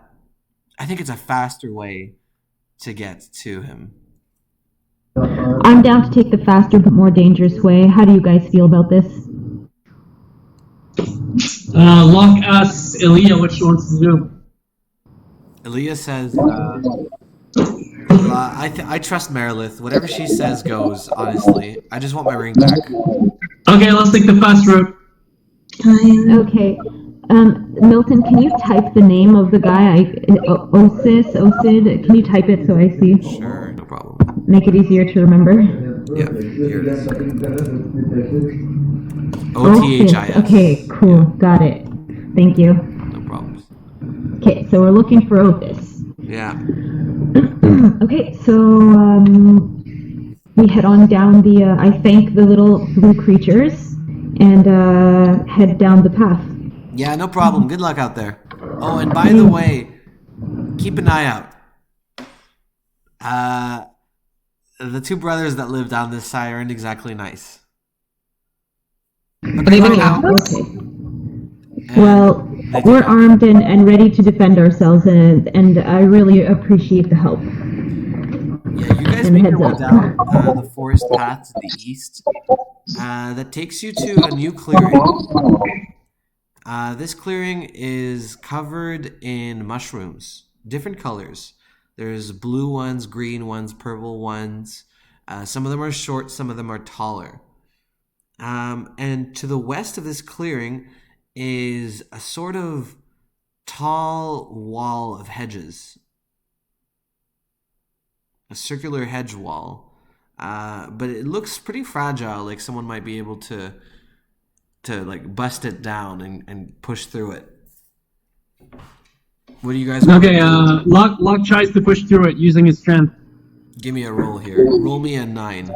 I think it's a faster way to get to him. I'm down to take the faster but more dangerous way. How do you guys feel about this? Locke asks Elia what she wants to do. Elia says, I trust Merilith. Whatever she says goes, honestly. I just want my ring back. Okay, let's take the fast route. Okay. Milton, can you type the name of the guy? Osid? Can you type it so I see? Sure, no problem. Make it easier to remember. Yeah, here it is. Othis. Okay, cool. Got it. Thank you. No problems. Okay, so we're looking for Othis. Yeah. Okay, so we head on down the, I thank the little blue creatures and head down the path. Yeah, no problem. Good luck out there. Oh, and by the way, keep an eye out. The two brothers that live down this side aren't exactly nice. Are they the cows? Okay. Well, we're armed and ready to defend ourselves, and I really appreciate the help. Yeah, you guys make your way down the forest path to the east. That takes you to a new clearing. This clearing is covered in mushrooms, different colors. There's blue ones, green ones, purple ones. Some of them are short, some of them are taller. And to the west of this clearing is a sort of tall wall of hedges. A circular hedge wall. But it looks pretty fragile, like someone might be able to like bust it down and push through it. What do you guys want? Okay, Locke tries to push through it using his strength. Give me a roll here. Roll me a 9.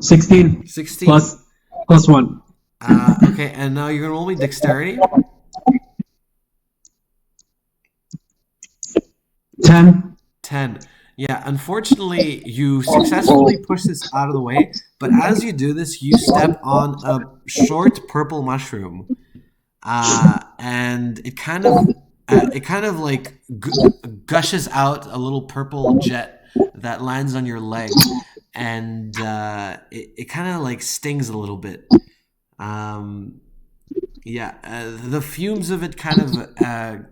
16. 16. Plus 1. Okay, and now you're gonna roll me dexterity. 10. 10. Yeah, unfortunately, you successfully push this out of the way, but as you do this, you step on a short purple mushroom, and it kind of like gushes out a little purple jet that lands on your leg, and it kind of like stings a little bit. The fumes of it kind of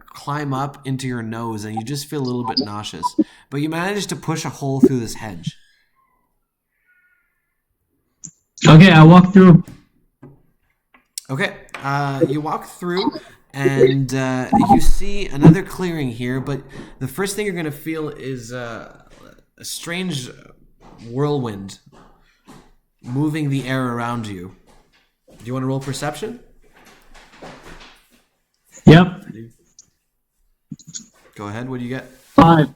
climb up into your nose, and you just feel a little bit nauseous. But you manage to push a hole through this hedge. Okay, I walk through. Okay, you walk through, and you see another clearing here, but the first thing you're going to feel is a strange whirlwind moving the air around you. Do you want to roll perception? Yep. Go ahead. What do you get? 5.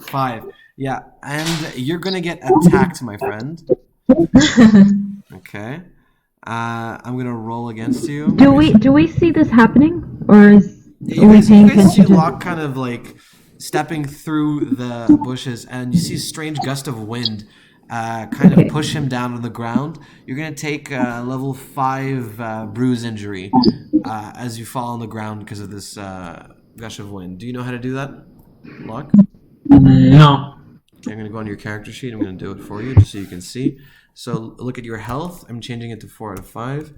5. Yeah, and you're gonna get attacked, my friend. Okay. I'm gonna roll against you. Do we see this happening, or is You guys see Locke kind of like stepping through the bushes, and you see a strange gust of wind kind of push him down to the ground. You're going to take level 5 bruise injury as you fall on the ground because of this gush of wind. Do you know how to do that, Locke? No. Okay, I'm going to go on your character sheet. I'm going to do it for you just so you can see. So look at your health. I'm changing it to 4 out of 5.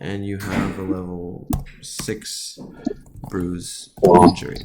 And you have a level 6 bruise injury.